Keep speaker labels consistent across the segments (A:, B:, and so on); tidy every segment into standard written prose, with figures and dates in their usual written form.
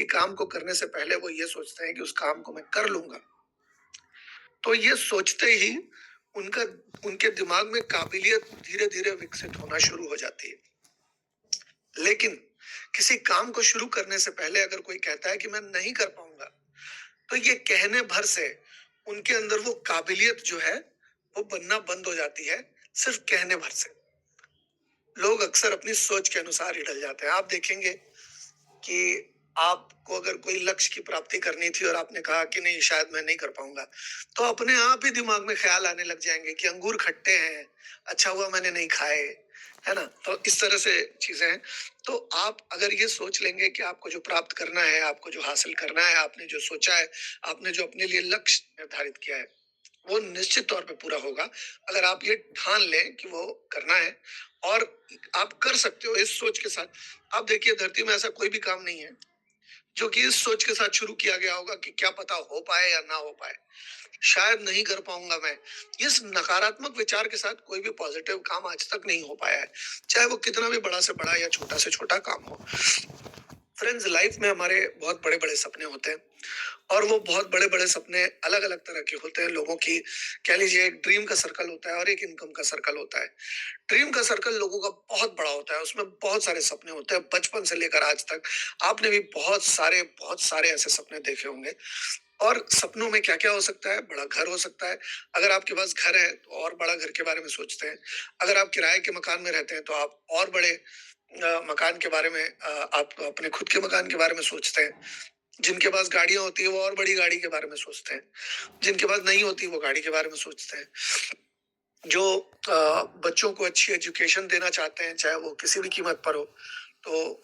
A: काम को करने से पहले वो ये सोचते हैं कि उस काम को मैं कर लूंगा। तो ये सोचते ही उनका उनके दिमाग में काबिलियत धीरे धीरे विकसित होना शुरू हो जाती है। लेकिन किसी काम को शुरू करने से पहले अगर कोई कहता है कि मैं नहीं कर पाऊंगा, तो ये कहने भर से उनके अंदर वो काबिलियत जो है वो बनना बंद हो जाती है, सिर्फ कहने भर से। लोग अक्सर अपनी सोच के अनुसार ही ढल जाते हैं। आप देखेंगे कि आपको अगर कोई लक्ष्य की प्राप्ति करनी थी और आपने कहा कि नहीं, शायद मैं नहीं कर पाऊंगा, तो अपने आप ही दिमाग में ख्याल आने लग जाएंगे कि अंगूर खट्टे हैं, अच्छा हुआ मैंने नहीं खाए, है ना। तो इस तरह से चीजें हैं। तो आप अगर ये सोच लेंगे कि आपको जो प्राप्त करना है, आपको जो हासिल करना है, आपने जो सोचा है, आपने जो अपने लिए लक्ष्य निर्धारित किया है, वो निश्चित तौर पे पूरा होगा। अगर आप ये ठान लें कि वो करना है और आप कर सकते हो इस सोच के साथ। आप देखिए, धरती में ऐसा कोई भी काम नहीं है जो कि इस सोच के साथ शुरू किया गया होगा कि क्या पता हो पाए या ना हो पाए, शायद नहीं कर पाऊंगा मैं। इस नकारात्मक विचार के साथ कोई भी पॉजिटिव काम आज तक नहीं हो पाया है, चाहे वो कितना भी बड़ा से बड़ा या छोटा से छोटा काम हो। फ्रेंड्स, लाइफ में हमारे बहुत बड़े बड़े सपने होते हैं और वो बहुत बड़े बड़े सपने अलग अलग तरह के होते हैं लोगों की। कह लीजिए, एक ड्रीम का सर्कल होता है और एक इनकम का सर्कल होता है। ड्रीम का सर्कल लोगों का बहुत बड़ा होता है, उसमें बहुत सारे सपने होते हैं, बचपन से लेकर आज तक आपने भी बहुत सारे ऐसे सपने देखे होंगे। और सपनों में क्या क्या हो सकता है? बड़ा घर हो सकता है। अगर आपके पास घर है तो और बड़ा घर के बारे में सोचते हैं। अगर आप किराए के मकान में रहते हैं तो आप और बड़े मकान के बारे में, आप अपने खुद के मकान के बारे में सोचते हैं। जिनके पास गाड़ियां होती है वो और बड़ी गाड़ी के बारे में सोचते हैं। जिनके पास नहीं होती वो गाड़ी के बारे में सोचते हैं। जो बच्चों को अच्छी एजुकेशन देना चाहते हैं, चाहे वो किसी भी कीमत पर हो, तो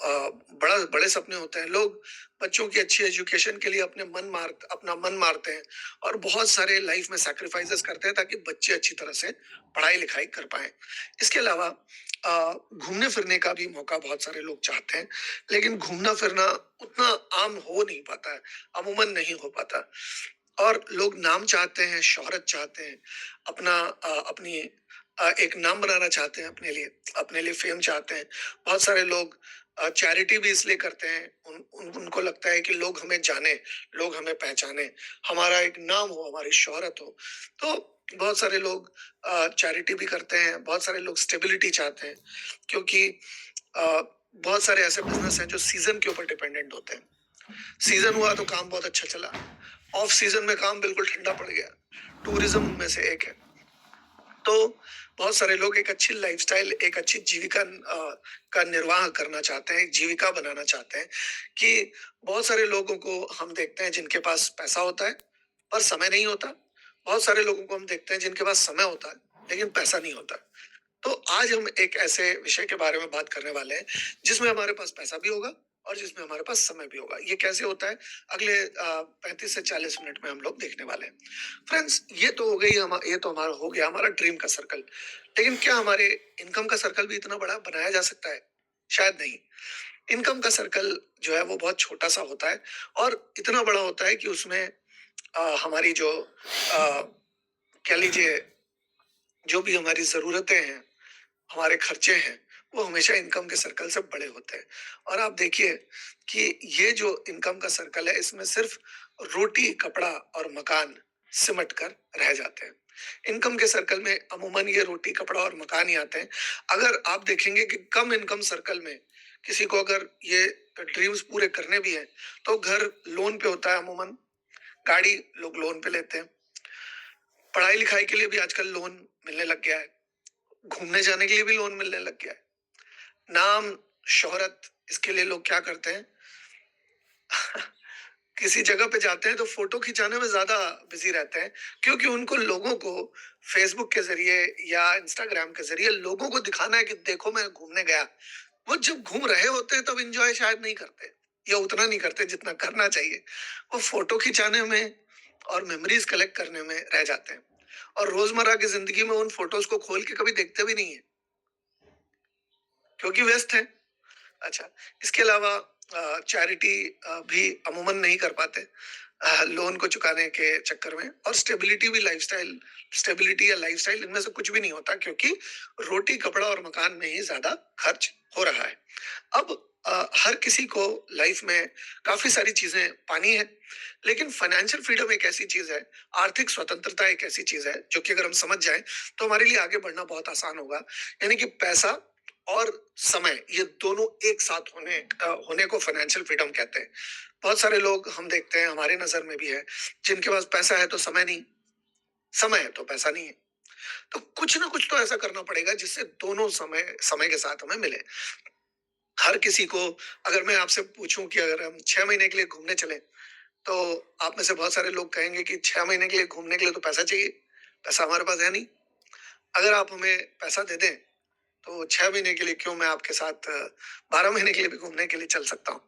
A: बड़ा बड़े सपने होते हैं। लोग बच्चों की अच्छी एजुकेशन के लिए अपना मन मारते हैं और बहुत सारे लाइफ में सैक्रिफाइसेस करते हैं ताकि बच्चे अच्छी तरह से पढ़ाई लिखाई कर पाए। इसके अलावा घूमने फिरने का भी मौका बहुत सारे लोग चाहते हैं, लेकिन घूमना फिरना उतना आम हो नहीं पाता है, अमूमन नहीं हो पाता। और लोग नाम चाहते हैं, शोहरत चाहते हैं, अपनी एक नाम बनाना चाहते हैं अपने लिए फेम चाहते हैं। बहुत सारे लोग चैरिटी भी इसलिए करते हैं, उनको लगता है कि लोग हमें जाने, लोग हमें पहचाने, हमारा एक नाम हो, हमारी शोहरत हो। तो बहुत सारे लोग चैरिटी भी करते हैं, बहुत सारे लोग स्टेबिलिटी चाहते हैं, क्योंकि बहुत सारे ऐसे बिजनेस हैं जो सीजन के ऊपर डिपेंडेंट होते हैं। सीजन हुआ तो काम बहुत अच्छा चला, ऑफ सीजन में काम बिल्कुल ठंडा पड़ गया। टूरिज्म में से एक है। तो बहुत सारे लोग एक अच्छी लाइफस्टाइल, एक अच्छी जीविका का निर्वाह करना चाहते हैं, एक जीविका बनाना चाहते हैं। कि बहुत सारे लोगों को हम देखते हैं जिनके पास पैसा होता है पर समय नहीं होता। बहुत सारे लोगों को हम देखते हैं जिनके पास समय होता है लेकिन पैसा नहीं होता। तो आज हम एक ऐसे विषय के बारे में बात करने वाले हैं जिसमें हमारे पास पैसा भी होगा और जिसमें हमारे पास समय भी होगा। ये कैसे होता है, अगले 35 से 40 मिनट में हम लोग देखने वाले हैं। फ्रेंड्स, ये तो हमारा हो गया हमारा ड्रीम का सर्कल। लेकिन क्या हमारे इनकम का सर्कल भी इतना बड़ा बनाया जा सकता है? शायद नहीं। इनकम का सर्कल जो है वो बहुत छोटा सा होता है और इतना बड़ा होता है कि उसमें हमारी जो कह लीजिए, जो भी हमारी जरूरतें हैं, हमारे खर्चे हैं, वो हमेशा इनकम के सर्कल से बड़े होते हैं। और आप देखिए कि ये जो इनकम का सर्कल है, इसमें सिर्फ रोटी, कपड़ा और मकान सिमट कर रह जाते हैं। इनकम के सर्कल में अमूमन ये रोटी, कपड़ा और मकान ही आते हैं। अगर आप देखेंगे कि कम इनकम सर्कल में किसी को अगर ये ड्रीम्स पूरे करने भी हैं, तो घर लोन पे होता है अमूमन, गाड़ी लोग लोन पे लेते हैं, पढ़ाई लिखाई के लिए भी आजकल लोन मिलने लग गया है, घूमने जाने के लिए भी लोन मिलने लग गया है। नाम, शोहरत, इसके लिए लोग क्या करते हैं किसी जगह पे जाते हैं तो फोटो खिंचाने में ज्यादा बिजी रहते हैं, क्योंकि उनको लोगों को फेसबुक के जरिए या इंस्टाग्राम के जरिए लोगों को दिखाना है कि देखो मैं घूमने गया। वो जब घूम रहे होते हैं तब एंजॉय शायद नहीं करते या उतना नहीं करते जितना करना चाहिए। वो फोटो खिंचाने में और मेमोरीज कलेक्ट करने में रह जाते हैं और रोजमर्रा की जिंदगी में उन फोटोज को खोल के कभी देखते भी नहीं है, क्योंकि व्यस्त है। अच्छा, इसके अलावा चैरिटी भी अमूमन नहीं कर पाते लोन को चुकाने के चक्कर में। और स्टेबिलिटी या लाइफस्टाइल, इनमें से कुछ भी नहीं होता, क्योंकि रोटी, कपड़ा और मकान में ही ज्यादा खर्च हो रहा है। अब हर किसी को लाइफ में काफी सारी चीजें पानी है, लेकिन फाइनेंशियल फ्रीडम एक ऐसी चीज है, आर्थिक स्वतंत्रता एक ऐसी चीज है जो कि अगर हम समझ जाएं तो हमारे लिए आगे बढ़ना बहुत आसान होगा। यानी कि पैसा और समय, ये दोनों एक साथ होने को फाइनेंशियल फ्रीडम कहते हैं। बहुत सारे लोग हम देखते हैं, हमारे नजर में भी है, जिनके पास पैसा है तो समय नहीं, समय है तो पैसा नहीं है। तो कुछ ना कुछ तो ऐसा करना पड़ेगा जिससे दोनों समय समय के साथ हमें मिले। हर किसी को, अगर मैं आपसे पूछूं कि अगर हम 6 महीने के लिए घूमने चले, तो आप में से बहुत सारे लोग कहेंगे कि 6 महीने के लिए घूमने के लिए तो पैसा चाहिए, पैसा हमारे पास है नहीं। अगर आप हमें पैसा दे दें तो 6 महीने के लिए क्यों, मैं आपके साथ 12 महीने के लिए भी घूमने के लिए चल सकता हूँ।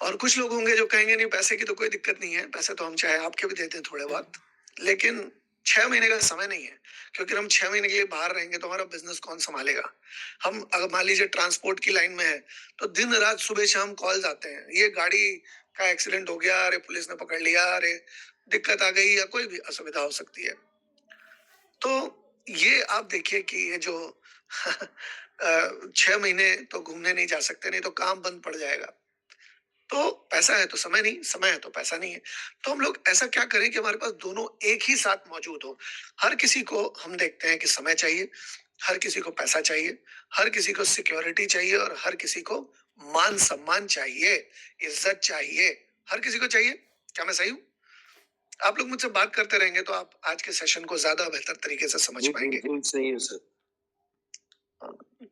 A: और कुछ लोग होंगे जो कहेंगे नहीं, पैसे की तो कोई दिक्कत नहीं है, पैसे तो हम चाहे आपके भी देते हैं थोड़े बहुत, लेकिन 6 महीने का समय नहीं है। क्योंकि हम 6 महीने के लिए बाहर रहेंगे तो हमारा बिजनेस कौन संभालेगा। हम अगर मान लीजिए ट्रांसपोर्ट की लाइन में है, तो दिन रात सुबह शाम कॉल्स आते हैं, ये गाड़ी का एक्सीडेंट हो गया, अरे पुलिस ने पकड़ लिया, अरे दिक्कत आ गई, या कोई भी असुविधा हो सकती है। तो ये आप देखिए कि ये जो 6 महीने तो घूमने नहीं जा सकते, नहीं तो काम बंद पड़ जाएगा। तो पैसा है तो समय नहीं, समय है तो पैसा नहीं है। तो हम लोग ऐसा क्या करें कि हमारे पास दोनों एक ही साथ मौजूद हो। हर किसी को हम देखते हैं कि समय चाहिए, हर किसी को पैसा चाहिए, हर किसी को सिक्योरिटी चाहिए, और हर किसी को मान सम्मान चाहिए, इज्जत चाहिए, हर किसी को चाहिए। क्या मैं सही हूँ? आप लोग मुझसे बात करते रहेंगे तो आप आज के सेशन को ज्यादा बेहतर तरीके से समझ पाएंगे। बिल्कुल सही है सर।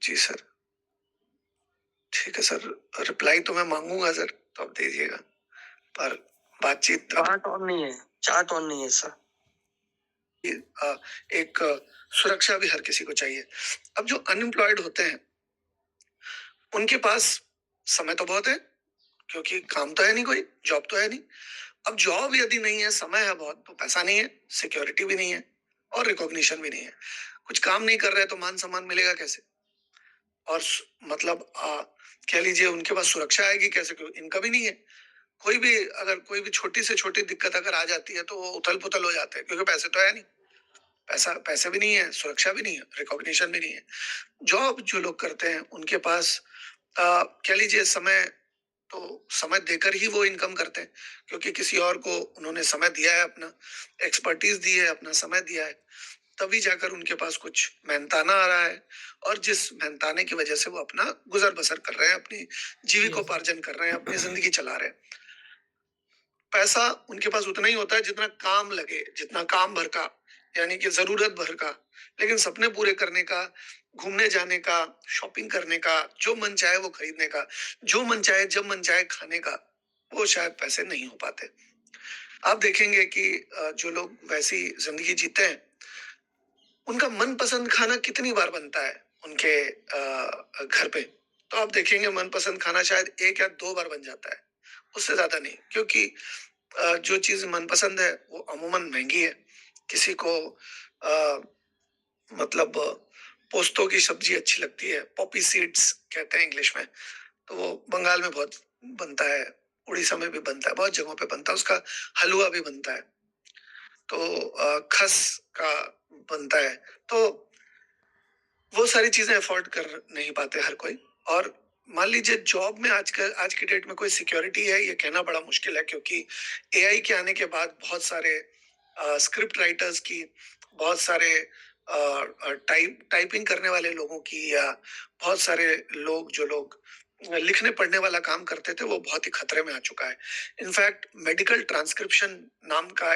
A: जी सर, ठीक है सर। रिप्लाई तो मैं मांगूंगा सर, तो आप दीजिएगा, पर बातचीत चार्ट ऑन नहीं है, चार्ट ऑन नहीं है सर। एक सुरक्षा भी हर किसी को चाहिए। अब जो अनएम्प्लॉयड होते हैं उनके पास समय तो बहुत है, क्योंकि काम तो है नहीं, कोई जॉब तो है नहीं। अब जॉब यदि नहीं है, समय है बहुत, तो पैसा नहीं है, सिक्योरिटी भी नहीं है, और रिकॉग्निशन भी नहीं है। कुछ काम नहीं कर रहे तो मान सम्मान मिलेगा कैसे? और मतलब कह लीजिए उनके पास सुरक्षा आएगी कैसे, क्योंकि इनका भी नहीं है। कोई भी, अगर कोई भी छोटी से छोटी दिक्कत अगर आ जाती है तो वो उथल पुथल हो जाते हैं, क्योंकि पैसे तो है नहीं। पैसे भी नहीं है, सुरक्षा भी नहीं है, रिकॉग्निशन भी नहीं है। जॉब जो लोग करते हैं उनके पास कह लीजिए समय, तो समय देकर ही वो इनकम करते हैं, क्योंकि किसी और को उन्होंने समय दिया है, अपना एक्सपर्टीज दी है, अपना समय दिया है, तभी जाकर उनके पास कुछ मेहनताना आ रहा है। और जिस मेहनताने की वजह से वो अपना गुजर बसर कर रहे हैं, अपनी जीविकोपार्जन कर रहे हैं, अपनी जिंदगी चला रहे हैं। पैसा उनके पास उतना ही होता है जितना काम लगे, जितना काम भर का, यानी कि जरूरत भर का। लेकिन सपने पूरे करने का, घूमने जाने का, शॉपिंग करने का, जो मन चाहे वो खरीदने का, जो मन चाहे जब मन चाहे खाने का, वो शायद पैसे नहीं हो पाते। आप देखेंगे कि जो लोग वैसी जिंदगी जीते हैं, उनका मनपसंद खाना कितनी बार बनता है उनके घर पे। तो आप देखेंगे मनपसंद खाना शायद 1 या 2 बार बन जाता है, उससे ज्यादा नहीं। क्योंकि जो चीज मनपसंद है वो अमूमन महंगी है। किसी को आ, मतलब पोस्तों की सब्जी अच्छी लगती है, पॉपी सीड्स कहते हैं इंग्लिश में, तो वो बंगाल में बहुत बनता है, उड़ीसा में भी बनता है, बहुत जगहों पे बनता है, उसका हलवा भी बनता है। तो खस का बनता है। तो वो सारी चीजें अफोर्ड कर नहीं पाते हर कोई। और मान लीजिए जॉब में आज की डेट में कोई सिक्योरिटी है, ये कहना बड़ा मुश्किल है, क्योंकि एआई के आने के बाद बहुत सारे स्क्रिप्ट राइटर्स की, बहुत सारे टाइपिंग करने वाले लोगों की, या बहुत सारे लोग जो लोग लिखने पढ़ने वाला काम करते थे, वो बहुत ही खतरे में आ चुका है। इनफैक्ट मेडिकल ट्रांसक्रिप्शन नाम का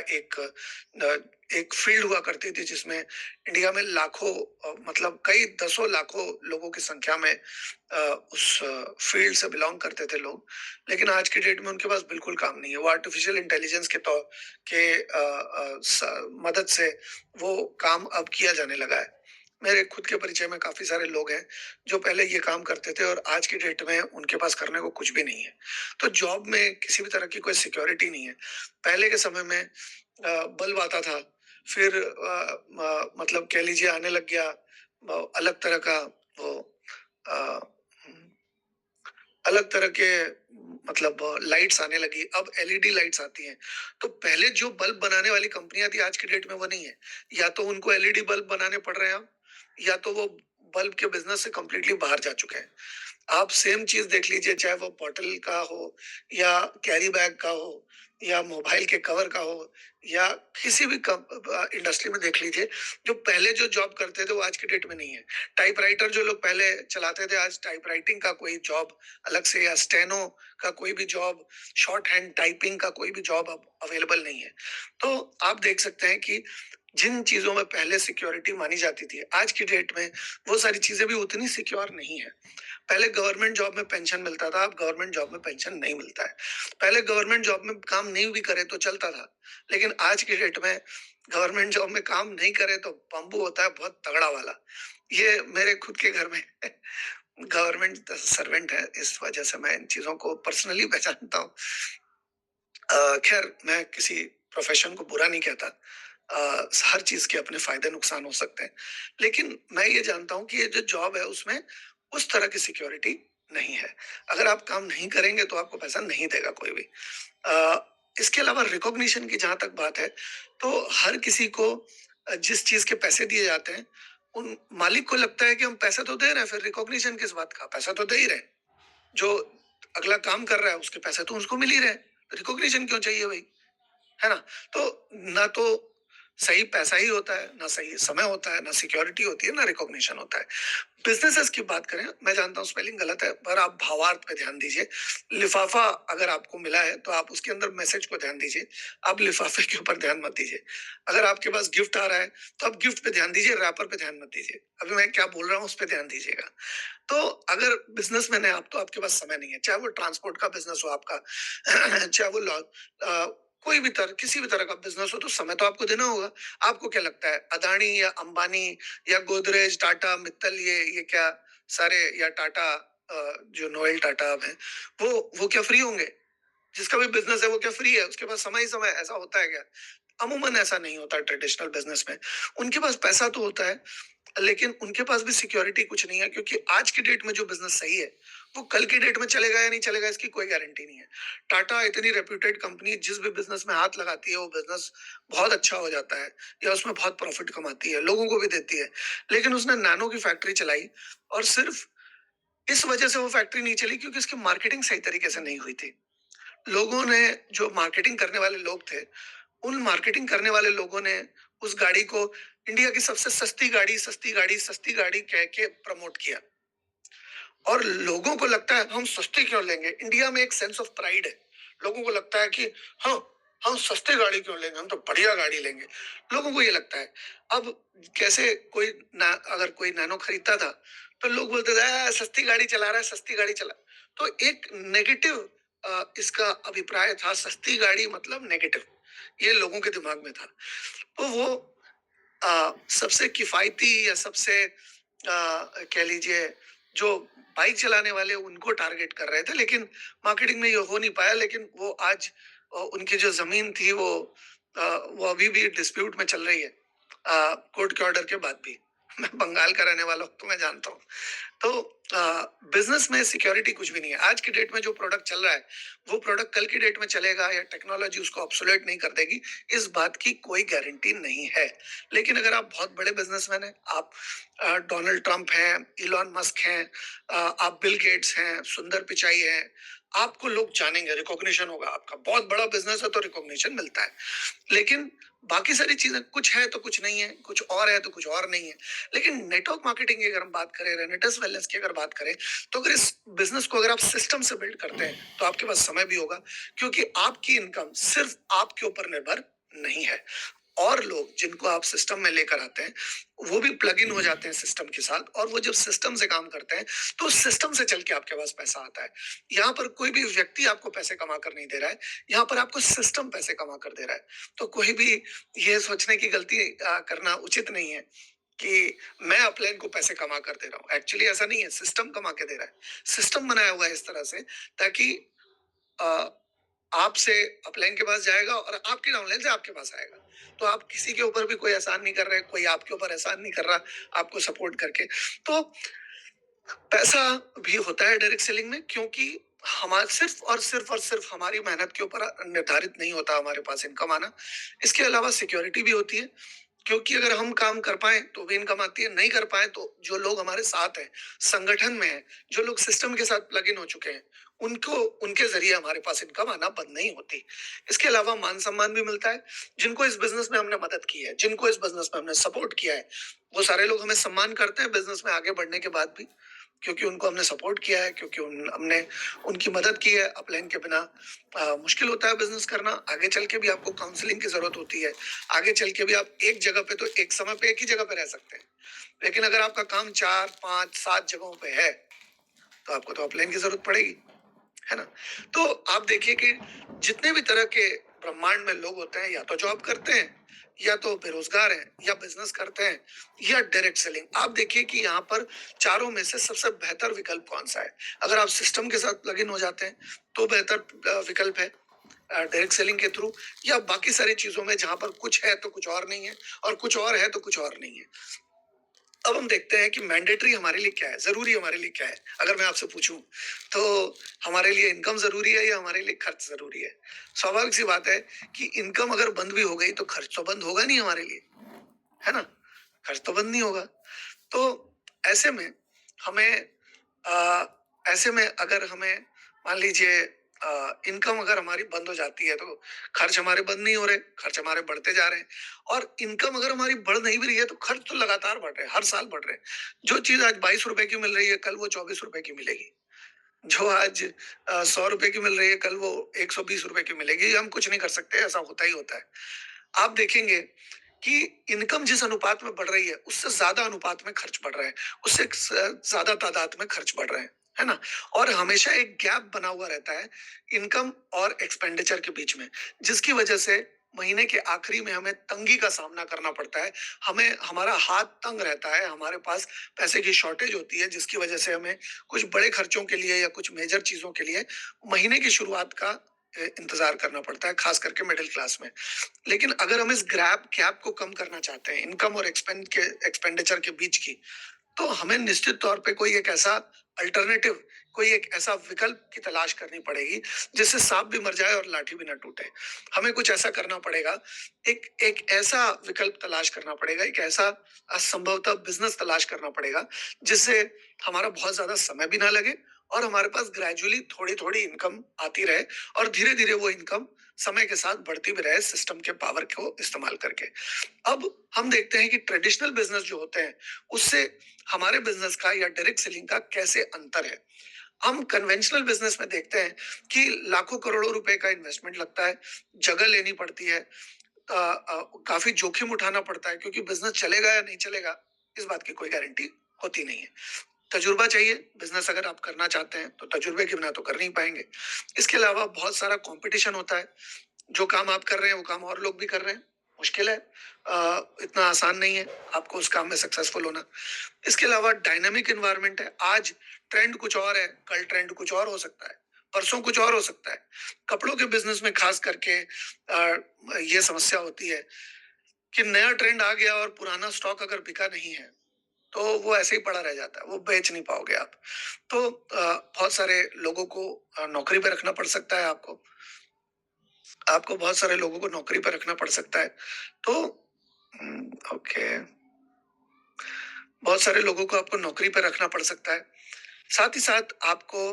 A: एक फील्ड हुआ करती थी, जिसमें इंडिया में लाखों, मतलब कई दसों लाखों लोगों की संख्या में उस फील्ड से बिलोंग करते थे लोग। लेकिन आज की डेट में उनके पास बिल्कुल काम नहीं है। वो आर्टिफिशियल इंटेलिजेंस के तौर के मदद से वो काम अब किया जाने लगा है। मेरे खुद के परिचय में काफी सारे लोग हैं जो पहले ये काम करते थे, और आज की डेट में उनके पास करने को कुछ भी नहीं है। तो जॉब में किसी भी तरह की कोई सिक्योरिटी नहीं है। पहले के समय में बल्ब आता था, फिर मतलब कह लीजिए आने लग गया अलग तरह का वो अ, अलग तरह के, मतलब लाइट्स आने लगी, अब एलईडी लाइट्स आती हैं। तो पहले जो बल्ब बनाने वाली कंपनियां थी, आज की डेट में वो नहीं है। या तो उनको एलईडी बल्ब बनाने पड़ रहे हैं अब, या तो वो बल्ब के बिजनेस से कंप्लीटली बाहर जा चुके हैं। आप सेम चीज देख लीजिए, चाहे वो बॉटल का हो या कैरी बैग का हो या मोबाइल के कवर का हो या किसी भी इंडस्ट्री में देख लीजिए, जो पहले जो जॉब करते थे वो आज की डेट में नहीं है। टाइपराइटर जो लोग पहले चलाते थे, आज टाइपराइटिंग का कोई जॉब अलग से या स्टेनो का कोई भी जॉब, शॉर्ट हैंड टाइपिंग का कोई भी जॉब अब अवेलेबल नहीं है। तो आप देख सकते हैं कि जिन चीजों में पहले सिक्योरिटी मानी जाती थी, आज की डेट में वो सारी चीजें भी उतनी सिक्योर नहीं है। पहले गवर्नमेंट जॉब में पेंशन मिलता था, अब गवर्नमेंट जॉब में पेंशन नहीं मिलता है। पहले गवर्नमेंट जॉब में काम नहीं भी करे तो चलता था, लेकिन आज की डेट में गवर्नमेंट जॉब में काम नहीं करे तो बम्बू होता है बहुत तगड़ा वाला। ये मेरे खुद के घर में गवर्नमेंट सर्वेंट है, इस वजह से मैं इन चीजों को पर्सनली पहचानता हूँ। खैर, मैं किसी प्रोफेशन को बुरा नहीं कहता। हर चीज के अपने फायदे नुकसान हो सकते हैं, लेकिन मैं ये जानता हूँ कि ये जो जॉब है उसमें उस तरह की सिक्योरिटी नहीं है। अगर आप काम नहीं करेंगे तो आपको पैसा नहीं देगा कोई भी। इसके अलावा रिकॉग्निशन की जहां तक बात है, तो हर किसी को जिस चीज के पैसे दिए जाते हैं, उन मालिक को लगता है कि हम पैसा तो दे रहे हैं, फिर रिकॉग्निशन किस बात का, पैसा तो दे ही रहे हैं। जो अगला काम कर रहा है उसके पैसे तो उसको मिल ही रहे हैं, रिकॉग्निशन क्यों चाहिए भाई, है ना? तो ना तो सही पैसा ही होता है, ना सही समय होता है, ना सिक्योरिटी होती है, ना रिकॉग्निशन होता है। बिजनेसेस की बात करें, मैं जानता हूँ स्पेलिंग गलत है, पर आप भावार्थ पे ध्यान दीजिए। लिफाफा अगर आपको मिला है तो आप उसके अंदर मैसेज को ध्यान दीजिए, आप लिफाफे के ऊपर ध्यान मत दीजिए। अगर आपके पास गिफ्ट आ रहा है तो आप गिफ्ट पे ध्यान दीजिए, रैपर पे ध्यान मत दीजिए। अभी मैं क्या बोल रहा हूँ उस पर ध्यान दीजिएगा। तो अगर बिजनेसमैन है आप, तो आपके पास समय नहीं है, चाहे वो ट्रांसपोर्ट का बिजनेस हो आपका, चाहे वो कोई भी तरह, किसी भी तरह का बिजनेस हो, तो समय तो आपको देना होगा। आपको क्या लगता है, अदानी या अंबानी या गोदरेज, टाटा, मित्तल, ये क्या सारे, या टाटा, जो नोएल टाटा अब है, वो क्या फ्री होंगे? जिसका भी बिजनेस है वो क्या फ्री है? उसके पास समय ही समय, ऐसा होता है क्या? अमूमन ऐसा नहीं होता ट्रेडिशनल बिजनेस में। उनके पास पैसा तो होता है, लेकिन उनके पास भी सिक्योरिटी कुछ नहीं है, क्योंकि आज की डेट में जो बिजनेस सही है वो कल की डेट में चलेगा या नहीं चलेगा इसकी कोई गारंटी नहीं है। टाटा इतनी रेप्यूटेड कंपनी, जिस भी बिजनेस में हाथ लगाती है वो बिजनेस बहुत अच्छा हो जाता है, या उसमें बहुत प्रॉफिट कमाती है, लोगों को भी देती है। लेकिन उसने नैनो की फैक्ट्री चलाई, और सिर्फ इस वजह से वो फैक्ट्री नहीं चली क्योंकि उसकी मार्केटिंग सही तरीके से नहीं हुई थी। लोगों ने, जो मार्केटिंग करने वाले लोग थे, उन मार्केटिंग करने वाले लोगों ने उस गाड़ी को इंडिया की सबसे सस्ती गाड़ी, सस्ती गाड़ी, सस्ती गाड़ी कह के प्रमोट किया। और लोगों को लगता है हम सस्ती क्यों लेंगे, इंडिया में एक सेंस ऑफ प्राइड है। लोगों को लगता है कि हाँ, हम सस्ती गाड़ी क्यों लेंगे, हम तो बढ़िया गाड़ी लेंगे। लोगों को ये लगता है। अब कैसे कोई अगर कोई नैनो खरीदता था तो लोग बोलते थे, सस्ती गाड़ी चला रहा है, सस्ती गाड़ी चला। तो एक नेगेटिव इसका अभिप्राय था, सस्ती गाड़ी मतलब नेगेटिव, ये लोगों के दिमाग में था। तो वो सबसे किफायती या सबसे कह लीजिए जो बाइक चलाने वाले, उनको टारगेट कर रहे थे, लेकिन मार्केटिंग में ये हो नहीं पाया। लेकिन वो आज उनकी जो जमीन थी वो अभी भी डिस्प्यूट में चल रही है, कोर्ट के ऑर्डर के बाद भी। मैं बंगाल का रहने वाला हूँ तो मैं जानता हूँ। तो बिजनेस में सिक्योरिटी कुछ भी नहीं है। आज की डेट में जो प्रोडक्ट चल रहा है वो प्रोडक्ट कल की डेट में चलेगा या टेक्नोलॉजी उसको ऑब्सोलेट नहीं कर देगी, इस बात की कोई गारंटी नहीं है। लेकिन अगर आप बहुत बड़े बिजनेसमैन हैं, आप डोनाल्ड ट्रंप हैं, इलॉन मस्क हैं, आप बिल गेट्स हैं, सुंदर पिचाई हैं, आपको लोग जानेंगे, रिकॉग्निशन होगा आपका। बहुत बड़ा बिजनेस है तो रिकॉग्निशन मिलता है। लेकिन बाकी सारी चीजें कुछ है तो कुछ नहीं है, कुछ और है तो कुछ और नहीं है। लेकिन नेटवर्क मार्केटिंग की अगर हम बात करें, रेनेटस वेलनेस की अगर बात करें, तो अगर इस बिजनेस को अगर आप सिस्टम से बिल्ड करते हैं तो आपके पास समय भी होगा, क्योंकि आपकी इनकम सिर्फ आपके ऊपर निर्भर नहीं है। और लोग जिनको आप सिस्टम में लेकर आते हैं वो भी प्लग इन हो जाते हैं सिस्टम के साथ, और वो जब सिस्टम से काम करते हैं तो सिस्टम से चल के आपके पास पैसा आता है। यहाँ पर कोई भी व्यक्ति आपको पैसे कमा कर नहीं दे रहा है, यहाँ पर आपको सिस्टम पैसे कमा कर दे रहा है। तो कोई भी ये सोचने की गलती करना उचित नहीं है कि मैं अपलाइन को पैसे कमा कर दे रहा हूँ। एक्चुअली ऐसा नहीं है, सिस्टम कमा के दे रहा है। सिस्टम बनाया हुआ है इस तरह से ताकि अ, आपसे अपलाइन के पास जाएगा और आपकी डाउनलाइन से आपके पास आएगा। तो आप किसी के ऊपर भी कोई एहसान नहीं कर रहे, कोई आपके ऊपर एहसान नहीं कर रहा आपको सपोर्ट करके। तो पैसा भी होता है डायरेक्ट सेलिंग में, क्योंकि हमारे सिर्फ हमारी मेहनत के ऊपर निर्धारित नहीं होता हमारे पास इनकम आना। इसके अलावा सिक्योरिटी भी होती है। क्योंकि अगर हम काम कर पाए तो भी इनकम आती है, नहीं कर पाए तो जो लोग हमारे साथ हैं, संगठन में हैं, जो लोग सिस्टम के साथ प्लग इन हो चुके हैं, उनको उनके जरिए हमारे पास इनकम आना बंद नहीं होती। इसके अलावा मान सम्मान भी मिलता है। जिनको इस बिजनेस में हमने मदद की है, जिनको इस बिजनेस में हमने सपोर्ट किया है, वो सारे लोग हमें सम्मान करते हैं बिजनेस में आगे बढ़ने के बाद भी, क्योंकि उनको हमने सपोर्ट किया है, क्योंकि हमने उनकी मदद की है। अपलाइन के बिना मुश्किल होता है बिजनेस करना। आगे चल के भी आपको काउंसलिंग की जरूरत होती है। आगे चल के भी आप एक जगह पे तो एक समय पे एक ही जगह पे रह सकते हैं, लेकिन अगर आपका काम 4 5 7 जगहों पे है तो आपको तो अपलाइन की जरूरत पड़ेगी, है ना। तो आप देखिए कि जितने भी तरह के ब्रह्मांड में लोग होते हैं, या तो जॉब करते हैं, या तो बेरोजगार हैं, या बिजनेस करते हैं, या डायरेक्ट सेलिंग। आप देखिए कि यहाँ पर चारों में से सबसे बेहतर विकल्प कौन सा है। अगर आप सिस्टम के साथ प्लग इन हो जाते हैं तो बेहतर विकल्प है डायरेक्ट सेलिंग के थ्रू, या बाकी सारी चीजों में जहां पर कुछ है तो कुछ और नहीं है, और कुछ और है तो कुछ और नहीं है। अब हम देखते हैं कि मैंडेटरी हमारे लिए क्या है, जरूरी हमारे लिए क्या है। अगर मैं आपसे पूछूं तो हमारे लिए इनकम जरूरी है या हमारे लिए खर्च जरूरी है। स्वाभाविक सी बात है कि इनकम अगर बंद भी हो गई तो खर्च तो बंद होगा नहीं हमारे लिए, है ना। खर्च तो बंद नहीं होगा। तो ऐसे में हमें आ, ऐसे में अगर हमें मान लीजिए इनकम अगर हमारी बंद हो जाती है तो खर्च हमारे बंद नहीं हो रहे, खर्च हमारे बढ़ते जा रहे हैं। और इनकम अगर हमारी बढ़ नहीं भी रही है तो खर्च तो लगातार बढ़ रहे हैं, हर साल बढ़ रहे हैं। जो चीज आज 22 रुपए की मिल रही है कल वो 24 रुपए की मिलेगी। जो आज 100 रुपए की मिल रही है कल वो 120 रुपए की मिलेगी। हम कुछ नहीं कर सकते, ऐसा होता ही होता है। आप देखेंगे कि इनकम जिस अनुपात में बढ़ रही है उससे ज्यादा अनुपात में खर्च बढ़ रहा है, उससे ज्यादा तादाद में खर्च बढ़ रहे हैं, है ना। और हमेशा एक गैप बना हुआ रहता है इनकम और एक्सपेंडिचर के बीच में, जिसकी वजह से महीने के आखिरी में हमें तंगी का सामना करना पड़ता है। हमें हमारा हाथ तंग रहता है, हमारे पास पैसे की शॉर्टेज होती है, जिसकी वजह से हमें कुछ बड़े खर्चों के लिए या कुछ मेजर चीजों के लिए महीने की शुरुआत का इंतजार करना पड़ता है, खास करके मिडिल क्लास में। लेकिन अगर हम इस गैप को कम करना चाहते हैं इनकम और एक्सपेंडिचर के बीच की, तो हमें निश्चित तौर पे कोई एक ऐसा अल्टरनेटिव, कोई एक ऐसा विकल्प की तलाश करनी पड़ेगी जिससे सांप भी मर जाए और लाठी भी ना टूटे। हमें कुछ ऐसा करना पड़ेगा, एक एक ऐसा विकल्प तलाश करना पड़ेगा, एक ऐसा असंभवतः बिजनेस तलाश करना पड़ेगा जिससे हमारा बहुत ज्यादा समय भी ना लगे और हमारे पास ग्रेजुअली थोड़ी थोड़ी इनकम आती रहे, और धीरे धीरे वो इनकम समय के साथ बढ़ती भी रहे सिस्टम के पावर को इस्तेमाल करके। अब हम देखते हैं कि ट्रेडिशनल बिजनेस जो होते हैं उससे हमारे बिजनेस का या डायरेक्ट सेलिंग का कैसे अंतर है। हम कन्वेंशनल बिजनेस में देखते हैं कि लाखों करोड़ों रुपए का इन्वेस्टमेंट लगता है, जगह लेनी पड़ती है, काफी जोखिम उठाना पड़ता है, क्योंकि बिजनेस चलेगा या नहीं चलेगा इस बात की कोई गारंटी होती नहीं है। तजुर्बा चाहिए, बिजनेस अगर आप करना चाहते हैं तो तजुर्बे के बिना तो कर नहीं पाएंगे। इसके अलावा बहुत सारा कंपटीशन होता है। जो काम आप कर रहे हैं वो काम और लोग भी कर रहे हैं, मुश्किल है, इतना आसान नहीं है आपको उस काम में सक्सेसफुल होना। इसके अलावा डायनामिक इन्वायरमेंट है। आज ट्रेंड कुछ और है, कल ट्रेंड कुछ और हो सकता है, परसों कुछ और हो सकता है। कपड़ों के बिजनेस में खास करके ये समस्या होती है कि नया ट्रेंड आ गया और पुराना स्टॉक अगर बिका नहीं है तो वो ऐसे ही पड़ा रह जाता है, वो बेच नहीं पाओगे आप। तो बहुत सारे लोगों को नौकरी पे रखना पड़ सकता है। आपको आपको बहुत सारे लोगों को नौकरी पर रखना पड़ सकता है। तो ओके, बहुत सारे लोगों को आपको नौकरी पर रखना पड़ सकता है। साथ ही साथ आपको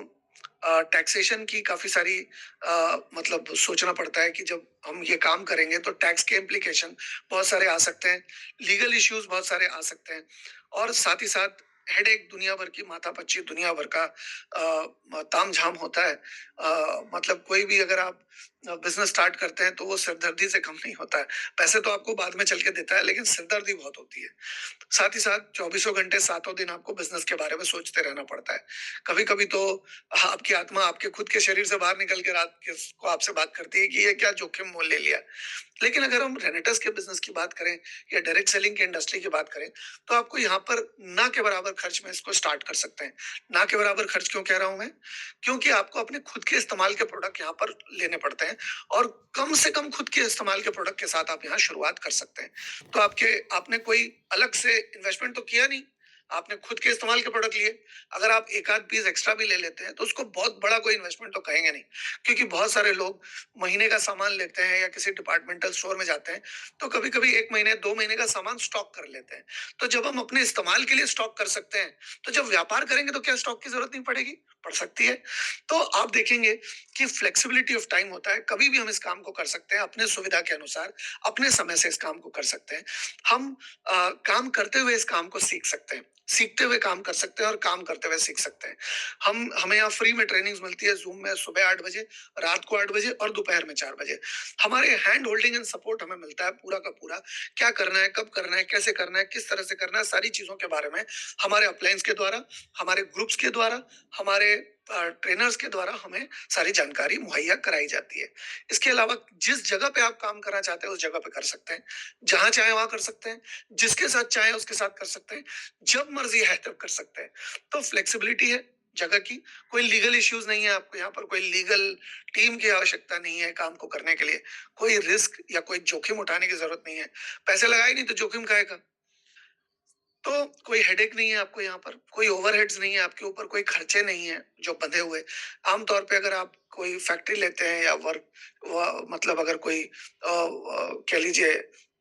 A: टैक्सेशन की काफी सारी मतलब सोचना पड़ता है कि जब हम ये काम करेंगे तो टैक्स के इम्प्लीकेशन बहुत सारे आ सकते हैं, लीगल इश्यूज बहुत सारे आ सकते हैं, और साथ ही साथ हेडेक दुनिया भर की, माथापच्ची दुनिया भर का तामझाम होता है। मतलब कोई भी अगर आप बिजनेस स्टार्ट करते हैं तो वो सिरदर्दी से कम नहीं होता है। पैसे तो आपको बाद में चल के देता है, लेकिन सिरदर्दी बहुत होती है। साथ ही साथ चौबीसों घंटे सातों दिन आपको बिजनेस के बारे में सोचते रहना पड़ता है। कभी कभी तो आपकी आत्मा आपके खुद के शरीर से बाहर निकल के रात के को आपसे बात करती है कि ये क्या जोखिम मोल ले लिया। लेकिन अगर हम रेनेटर्स के बिजनेस की बात करें या डायरेक्ट सेलिंग की इंडस्ट्री की बात करें तो आपको यहाँ पर ना के बराबर खर्च में इसको स्टार्ट कर सकते हैं। ना के बराबर खर्च क्यों कह रहा हूं मैं? क्योंकि आपको अपने खुद के इस्तेमाल के प्रोडक्ट यहाँ पर लेने पड़ते हैं, और कम से कम खुद के इस्तेमाल के प्रोडक्ट के साथ आप यहाँ शुरुआत कर सकते हैं। तो आपने कोई अलग से इन्वेस्टमेंट तो किया नहीं, आपने खुद के इस्तेमाल के प्रोडक्ट लिए, अगर आप एक आध पीस एक्स्ट्रा भी ले लेते हैं तो उसको बहुत बड़ा कोई इन्वेस्टमेंट तो कहेंगे नहीं, क्योंकि बहुत सारे लोग महीने का सामान लेते हैं या किसी डिपार्टमेंटल स्टोर में जाते हैं तो कभी कभी 1 महीने 2 महीने का सामान स्टॉक कर लेते हैं। तो जब हम अपने इस्तेमाल के लिए स्टॉक कर सकते हैं तो जब व्यापार करेंगे तो क्या स्टॉक की जरूरत नहीं पड़ेगी? पड़ सकती है। तो आप देखेंगे कि फ्लेक्सिबिलिटी ऑफ टाइम होता है, कभी भी हम इस काम को कर सकते हैं अपने सुविधा के अनुसार, अपने समय से इस काम को कर सकते हैं। हम काम करते हुए इस काम को सीख सकते हैं, सीखते हुए काम कर सकते हैं और काम करते हुए सीख सकते हैं। हमें यहाँ फ्री में ट्रेनिंग्स मिलती है जूम में, सुबह 8 बजे, रात को 8 बजे और दोपहर में 4 बजे। हमारे हैंड होल्डिंग एंड सपोर्ट हमें मिलता है पूरा का पूरा, क्या करना है, कब करना है, कैसे करना है, किस तरह से करना है, सारी चीजों के बारे में हमारे अपलाइंस के द्वारा, हमारे ग्रुप्स के द्वारा, हमारे ट्रेनर्स के द्वारा हमें सारी जानकारी मुहैया कराई जाती है। इसके अलावा जिस जगह पे आप काम करना चाहते हैं उस जगह पे कर सकते हैं, जहां चाहे वहां कर सकते हैं, जिसके साथ चाहे उसके साथ कर सकते हैं, जब मर्जी है तब कर सकते हैं। तो फ्लेक्सिबिलिटी है जगह की, कोई लीगल इश्यूज नहीं है, आपको यहाँ पर कोई लीगल टीम की आवश्यकता नहीं है काम को करने के लिए, कोई रिस्क या कोई जोखिम उठाने की जरूरत नहीं है। पैसे लगाए नहीं तो जोखिम खाएगा। तो कोई हेडेक नहीं है आपको, यहाँ पर कोई ओवरहेड्स नहीं है आपके ऊपर, कोई खर्चे नहीं है जो बंधे हुए। आमतौर पे अगर आप कोई फैक्ट्री लेते हैं या मतलब अगर कोई कह लीजिए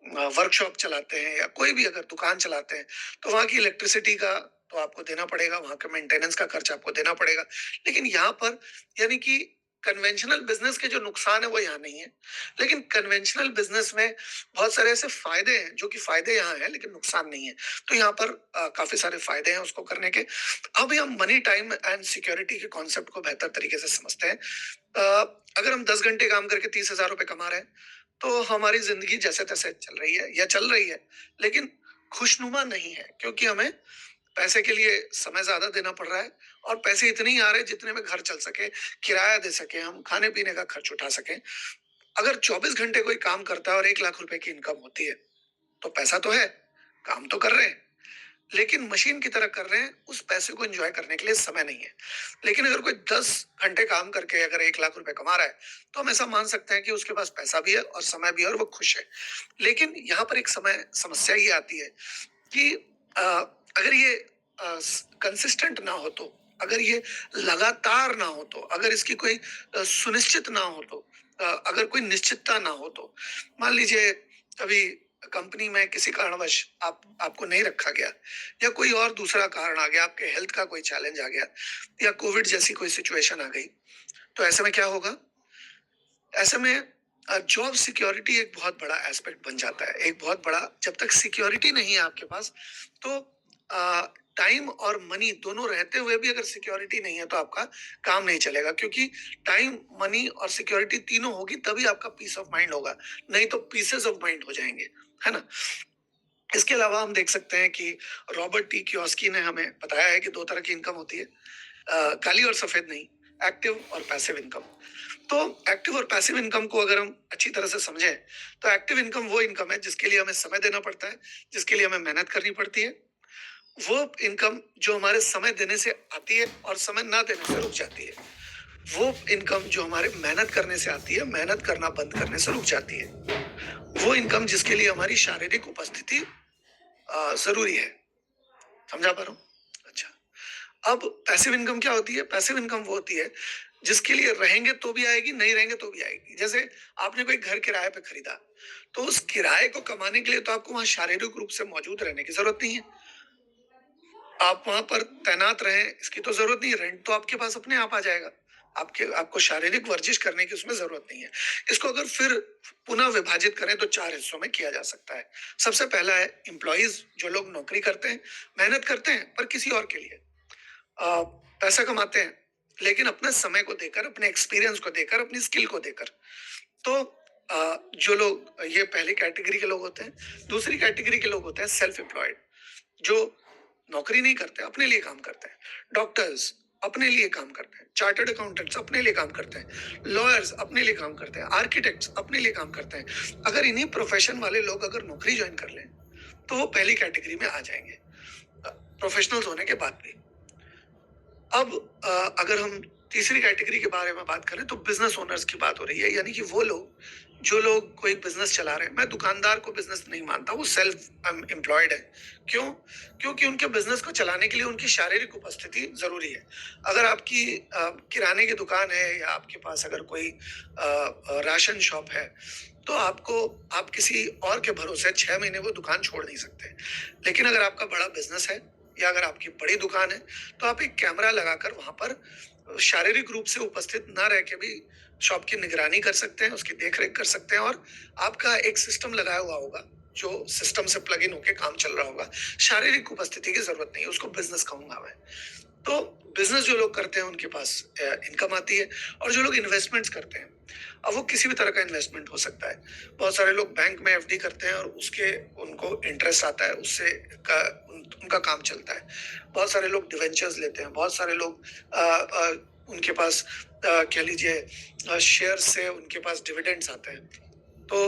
A: वर्कशॉप चलाते हैं या कोई भी अगर दुकान चलाते हैं तो वहाँ की इलेक्ट्रिसिटी का तो आपको देना पड़ेगा, वहाँ के मेंटेनेंस का खर्च आपको देना पड़ेगा। लेकिन यहाँ पर यानी कि कन्वेंशनल बिजनेस के जो नुकसान है वो यहाँ नहीं है, लेकिन कन्वेंशनल बिजनेस में बहुत सारे ऐसे फायदे हैं जो कि फायदे यहाँ हैं लेकिन नुकसान नहीं है। तो यहाँ पर काफी सारे फायदे हैं उसको करने के। अब हम मनी टाइम एंड सिक्योरिटी के कॉन्सेप्ट को बेहतर तरीके से समझते हैं। अगर हम 10 घंटे काम करके 30,000 रुपए कमा रहे हैं तो हमारी जिंदगी जैसे तैसे चल रही है या चल रही है, लेकिन खुशनुमा नहीं है, क्योंकि हमें पैसे के लिए समय ज्यादा देना पड़ रहा है और पैसे इतने ही आ रहे हैं जितने में घर चल सके, किराया दे सके, हम खाने पीने का खर्च उठा सके। अगर 24 घंटे कोई काम करता है और 1 लाख रुपए की इनकम होती है तो पैसा तो है, काम तो कर रहे हैं, लेकिन मशीन की तरह कर रहे हैं, उस पैसे को एंजॉय करने के लिए समय नहीं है। लेकिन अगर कोई 10 घंटे काम करके अगर 1 लाख रुपए कमा रहा है तो हम ऐसा मान सकते हैं कि उसके पास पैसा भी है और समय भी है और वो खुश है। लेकिन यहाँ पर एक समस्या ये आती है कि अ, अगर ये कंसिस्टेंट ना हो तो, अगर ये लगातार ना हो तो, अगर इसकी कोई सुनिश्चित ना हो तो, अगर कोई निश्चितता ना हो तो, मान लीजिए अभी कंपनी में किसी कारणवश आपको नहीं रखा गया या कोई और दूसरा कारण आ गया, आपके हेल्थ का कोई चैलेंज आ गया या कोविड जैसी कोई सिचुएशन आ गई, तो ऐसे में क्या होगा? ऐसे में जॉब सिक्योरिटी एक बहुत बड़ा एस्पेक्ट बन जाता है, एक बहुत बड़ा। जब तक सिक्योरिटी नहीं है आपके पास तो टाइम और मनी दोनों रहते हुए भी अगर सिक्योरिटी नहीं है तो आपका काम नहीं चलेगा, क्योंकि टाइम, मनी और सिक्योरिटी तीनों होगी तभी आपका पीस ऑफ माइंड होगा, नहीं तो पीसेस ऑफ माइंड हो जाएंगे, है ना? इसके अलावा हम देख सकते हैं कि रॉबर्ट टी कियोस्की ने हमें बताया है कि 2 तरह की इनकम होती है, काली और सफेद नहीं, एक्टिव और पैसिव इनकम। तो एक्टिव और पैसिव इनकम को अगर हम अच्छी तरह से समझें तो एक्टिव इनकम वो इनकम है जिसके लिए हमें समय देना पड़ता है, जिसके लिए हमें मेहनत करनी पड़ती है। वो इनकम जो हमारे समय देने से आती है और समय ना देने से रुक जाती है। वो इनकम जो हमारे मेहनत करने से आती है, मेहनत करना बंद करने से रुक जाती है। वो इनकम जिसके लिए हमारी शारीरिक उपस्थिति जरूरी है। समझा पा रहा हूँ? अच्छा, अब पैसिव इनकम क्या होती है? पैसिव इनकम वो होती है जिसके लिए रहेंगे तो भी आएगी, नहीं रहेंगे तो भी आएगी। जैसे आपने कोई घर किराए पे खरीदा तो उस किराए को कमाने के लिए तो आपको वहां शारीरिक रूप से मौजूद रहने की जरूरत नहीं है, आप वहां पर तैनात रहें इसकी तो जरूरत नहीं है, रेंट तो आपके पास अपने आप आ जाएगा। आपको शारीरिक वर्जिश करने की उसमें जरूरत नहीं है। इसको अगर फिर पुनः विभाजित करें तो 4 हिस्सों में किया जा सकता है। सबसे पहला है एम्प्लॉइज, जो लोग नौकरी करते हैं, मेहनत करते हैं पर किसी और के लिए, पैसा कमाते हैं लेकिन अपने समय को देकर, अपने एक्सपीरियंस को देकर, अपनी स्किल को देकर। तो जो लोग, ये पहली कैटेगरी के लोग होते हैं। दूसरी कैटेगरी के लोग होते हैं सेल्फ एम्प्लॉयड, जो नौकरी नहीं करते, अपने लिए काम करते हैं। डॉक्टर्स अपने लिए काम करते हैं, चार्टर्ड अकाउंटेंट्स अपने लिए काम करते हैं, लॉयर्स अपने लिए काम करते हैं, आर्किटेक्ट्स अपने लिए काम करते हैं। अगर इन्हीं प्रोफेशन वाले लोग अगर नौकरी ज्वाइन कर लें तो वो पहली कैटेगरी में आ जाएंगे प्रोफेशनल्स होने के बाद भी। अब अगर हम तीसरी कैटेगरी के बारे में बात करें तो बिजनेस ओनर्स की बात हो रही है, यानी कि वो लोग जो लोग कोई बिजनेस चला रहे हैं। मैं दुकानदार को बिजनेस नहीं मानता, वो सेल्फ एम्प्लॉयड है। क्यों? क्योंकि उनके बिजनेस को चलाने के लिए उनकी शारीरिक उपस्थिति जरूरी है। अगर आपकी किराने की दुकान है या आपके पास अगर कोई राशन शॉप है, तो आप किसी और के भरोसे 6 महीने वो दुकान छोड़ नहीं सकते। लेकिन अगर आपका बड़ा बिजनेस है या अगर आपकी बड़ी दुकान है, तो आप एक कैमरा लगाकर वहां पर शारीरिक रूप से उपस्थित ना रह के भी शॉप की निगरानी कर सकते हैं, उसकी देख रेख कर सकते हैं, और आपका एक सिस्टम लगाया हुआ होगा जो सिस्टम से प्लग इन होके काम चल रहा होगा। शारीरिक उपस्थिति की जरूरत नहीं है, उसको बिजनेस कहूंगा मैं। तो बिजनेस जो लोग करते हैं उनके पास इनकम आती है। और जो लोग इन्वेस्टमेंट्स करते हैं, अब वो किसी भी तरह का इन्वेस्टमेंट हो सकता है। बहुत सारे लोग बैंक में एफडी करते हैं और उसके उनको इंटरेस्ट आता है, उससे उनका काम चलता है। बहुत सारे लोग डिवेंचर्स लेते हैं, बहुत सारे लोग उनके पास कह लीजिए शेयर से उनके पास डिविडेंड्स आते हैं, तो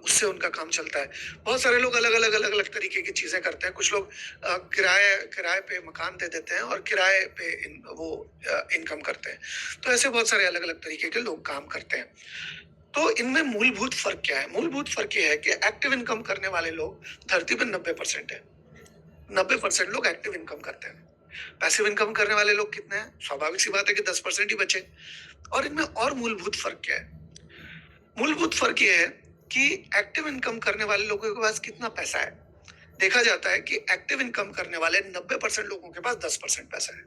A: उससे उनका काम चलता है। बहुत सारे लोग अलग अलग तरीके की चीजें करते हैं। कुछ लोग किराए किराए पे मकान दे देते हैं और किराए पे वो इनकम करते हैं। तो ऐसे बहुत सारे अलग अलग तरीके के लोग काम करते हैं। तो इनमें मूलभूत फर्क क्या है? मूलभूत फर्क ये है कि एक्टिव इनकम करने वाले लोग धरती पर 90% है। 90% लोग एक्टिव इनकम करते हैं। पैसिव इनकम करने वाले लोग कितने हैं? स्वाभाविक सी बात है कि 10% ही बचे। और इनमें और मूलभूत फर्क क्या है? मूलभूत फर्क यह है कि एक्टिव इनकम करने वाले लोगों के पास कितना पैसा है। देखा जाता है कि एक्टिव इनकम करने वाले 90% लोगों के पास 10% पैसा है,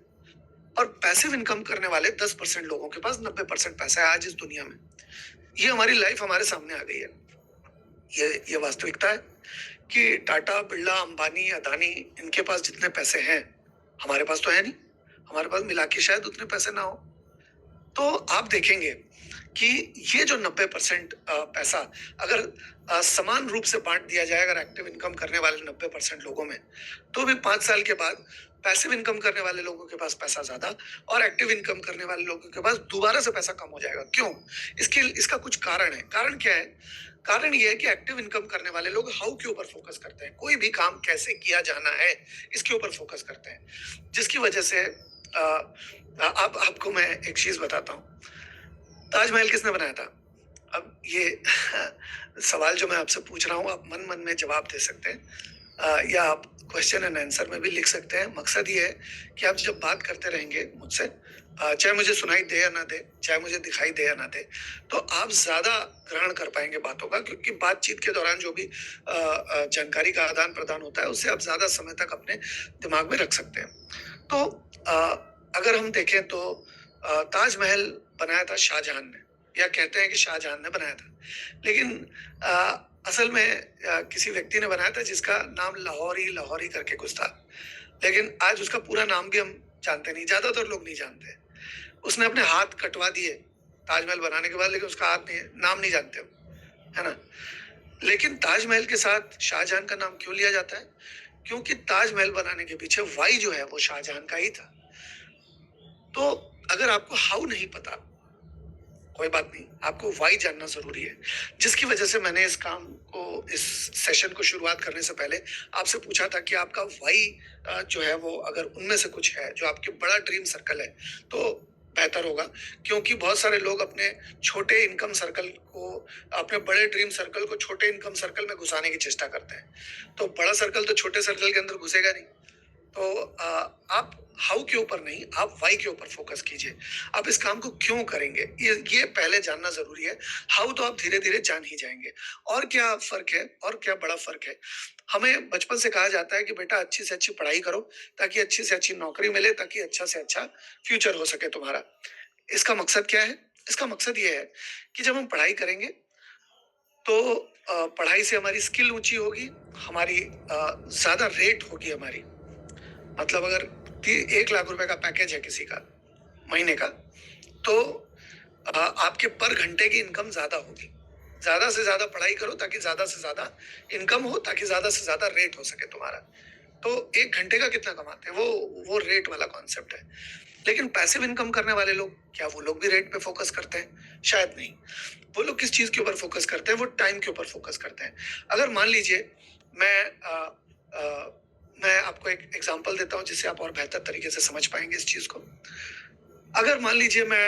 A: और पैसिव इनकम करने वाले 10% लोगों के पास 90% पैसा है। आज इस दुनिया में ये हमारी लाइफ हमारे सामने आ गई है। ये वास्तविकता है कि टाटा, बिरला, अंबानी, अदानी, इनके पास जितने पैसे हैं हमारे पास तो है नहीं। हमारे पास मिला के शायद उतने पैसे ना हो। तो आप देखेंगे कि ये जो 90% पैसा अगर समान रूप से बांट दिया जाए अगर एक्टिव इनकम करने वाले 90% लोगों में, तो भी 5 साल के बाद पैसिव इनकम करने वाले लोगों के पास पैसा ज्यादा और एक्टिव इनकम करने वाले लोगों के पास दोबारा से पैसा कम हो जाएगा। क्यों? इसका कुछ कारण है। कारण क्या है? कारण ये है कि एक्टिव इनकम करने वाले लोग हाउ के ऊपर फोकस करते हैं। कोई भी काम कैसे किया जाना है इसके ऊपर फोकस करते हैं, जिसकी वजह से अब आपको मैं एक चीज बताता हूँ। ताजमहल किसने बनाया था? अब ये सवाल जो मैं आपसे पूछ रहा हूँ, आप मन मन में जवाब दे सकते हैं, या आप क्वेश्चन एंड आंसर में भी लिख सकते हैं। मकसद ये है कि आप जब बात करते रहेंगे मुझसे, चाहे मुझे सुनाई दे या ना दे, चाहे मुझे दिखाई दे या ना दे, तो आप ज्यादा ग्रहण कर पाएंगे बातों का, क्योंकि बातचीत के दौरान जो भी जानकारी का आदान प्रदान होता है उससे आप ज्यादा समय तक अपने दिमाग में रख सकते हैं। तो अगर हम देखें तो ताजमहल बनाया था शाहजहां ने, या कहते हैं कि शाहजहां ने बनाया था, लेकिन असल में किसी व्यक्ति ने बनाया था जिसका नाम लाहौरी लाहौरी करके कुछ था। लेकिन आज उसका पूरा नाम भी हम जानते नहीं, ज्यादातर लोग नहीं जानते। उसने अपने हाथ कटवा दिए ताजमहल बनाने के बाद, लेकिन उसका हाथ नहीं, नाम नहीं जानते हम, है ना। लेकिन ताजमहल के साथ शाहजहां का नाम क्यों लिया जाता है? क्योंकि ताजमहल बनाने के पीछे वाई जो है वो शाहजहां का ही था। तो अगर आपको हाउ नहीं पता, कोई बात नहीं, आपको वाई जानना जरूरी है। जिसकी वजह से मैंने इस काम को, इस सेशन को शुरुआत करने से पहले आपसे पूछा था कि आपका वाई जो है वो अगर उनमें से कुछ है जो आपके बड़ा ड्रीम सर्कल है तो बेहतर होगा। क्योंकि बहुत सारे लोग अपने छोटे इनकम सर्कल को, अपने बड़े ड्रीम सर्कल को छोटे इनकम सर्कल में घुसाने की चेष्टा करते हैं। तो बड़ा सर्कल तो छोटे सर्कल के अंदर घुसेगा नहीं। तो आप हाउ के ऊपर नहीं, आप वाई के ऊपर फोकस कीजिए। आप इस काम को क्यों करेंगे ये पहले जानना जरूरी है। हाउ तो आप धीरे धीरे जान ही जाएंगे। और क्या फर्क है, और क्या बड़ा फर्क है? हमें बचपन से कहा जाता है कि बेटा अच्छी से अच्छी पढ़ाई करो ताकि अच्छी से अच्छी नौकरी मिले, ताकि अच्छा से अच्छा फ्यूचर हो सके तुम्हारा। इसका मकसद क्या है? इसका मकसद ये है कि जब हम पढ़ाई करेंगे तो पढ़ाई से हमारी स्किल ऊंची होगी, हमारी ज्यादा रेट होगी हमारी। मतलब अगर 1 लाख रुपए का पैकेज है किसी का महीने का, तो आपके पर घंटे की इनकम ज्यादा होगी। ज्यादा से ज्यादा पढ़ाई करो ताकि ज्यादा से ज्यादा इनकम हो, ताकि ज्यादा से ज्यादा रेट हो सके तुम्हारा। तो 1 घंटे का कितना कमाते हैं वो रेट वाला कॉन्सेप्ट है। लेकिन पैसिव इनकम करने वाले लोग, क्या वो लोग भी रेट पे फोकस करते हैं? शायद नहीं। वो लोग किस चीज के ऊपर फोकस करते हैं? वो टाइम के ऊपर फोकस करते हैं। अगर मान लीजिए मैं मैं आपको एक एग्जांपल देता हूं जिससे आप और बेहतर तरीके से समझ पाएंगे इस चीज को। अगर मान लीजिए मैं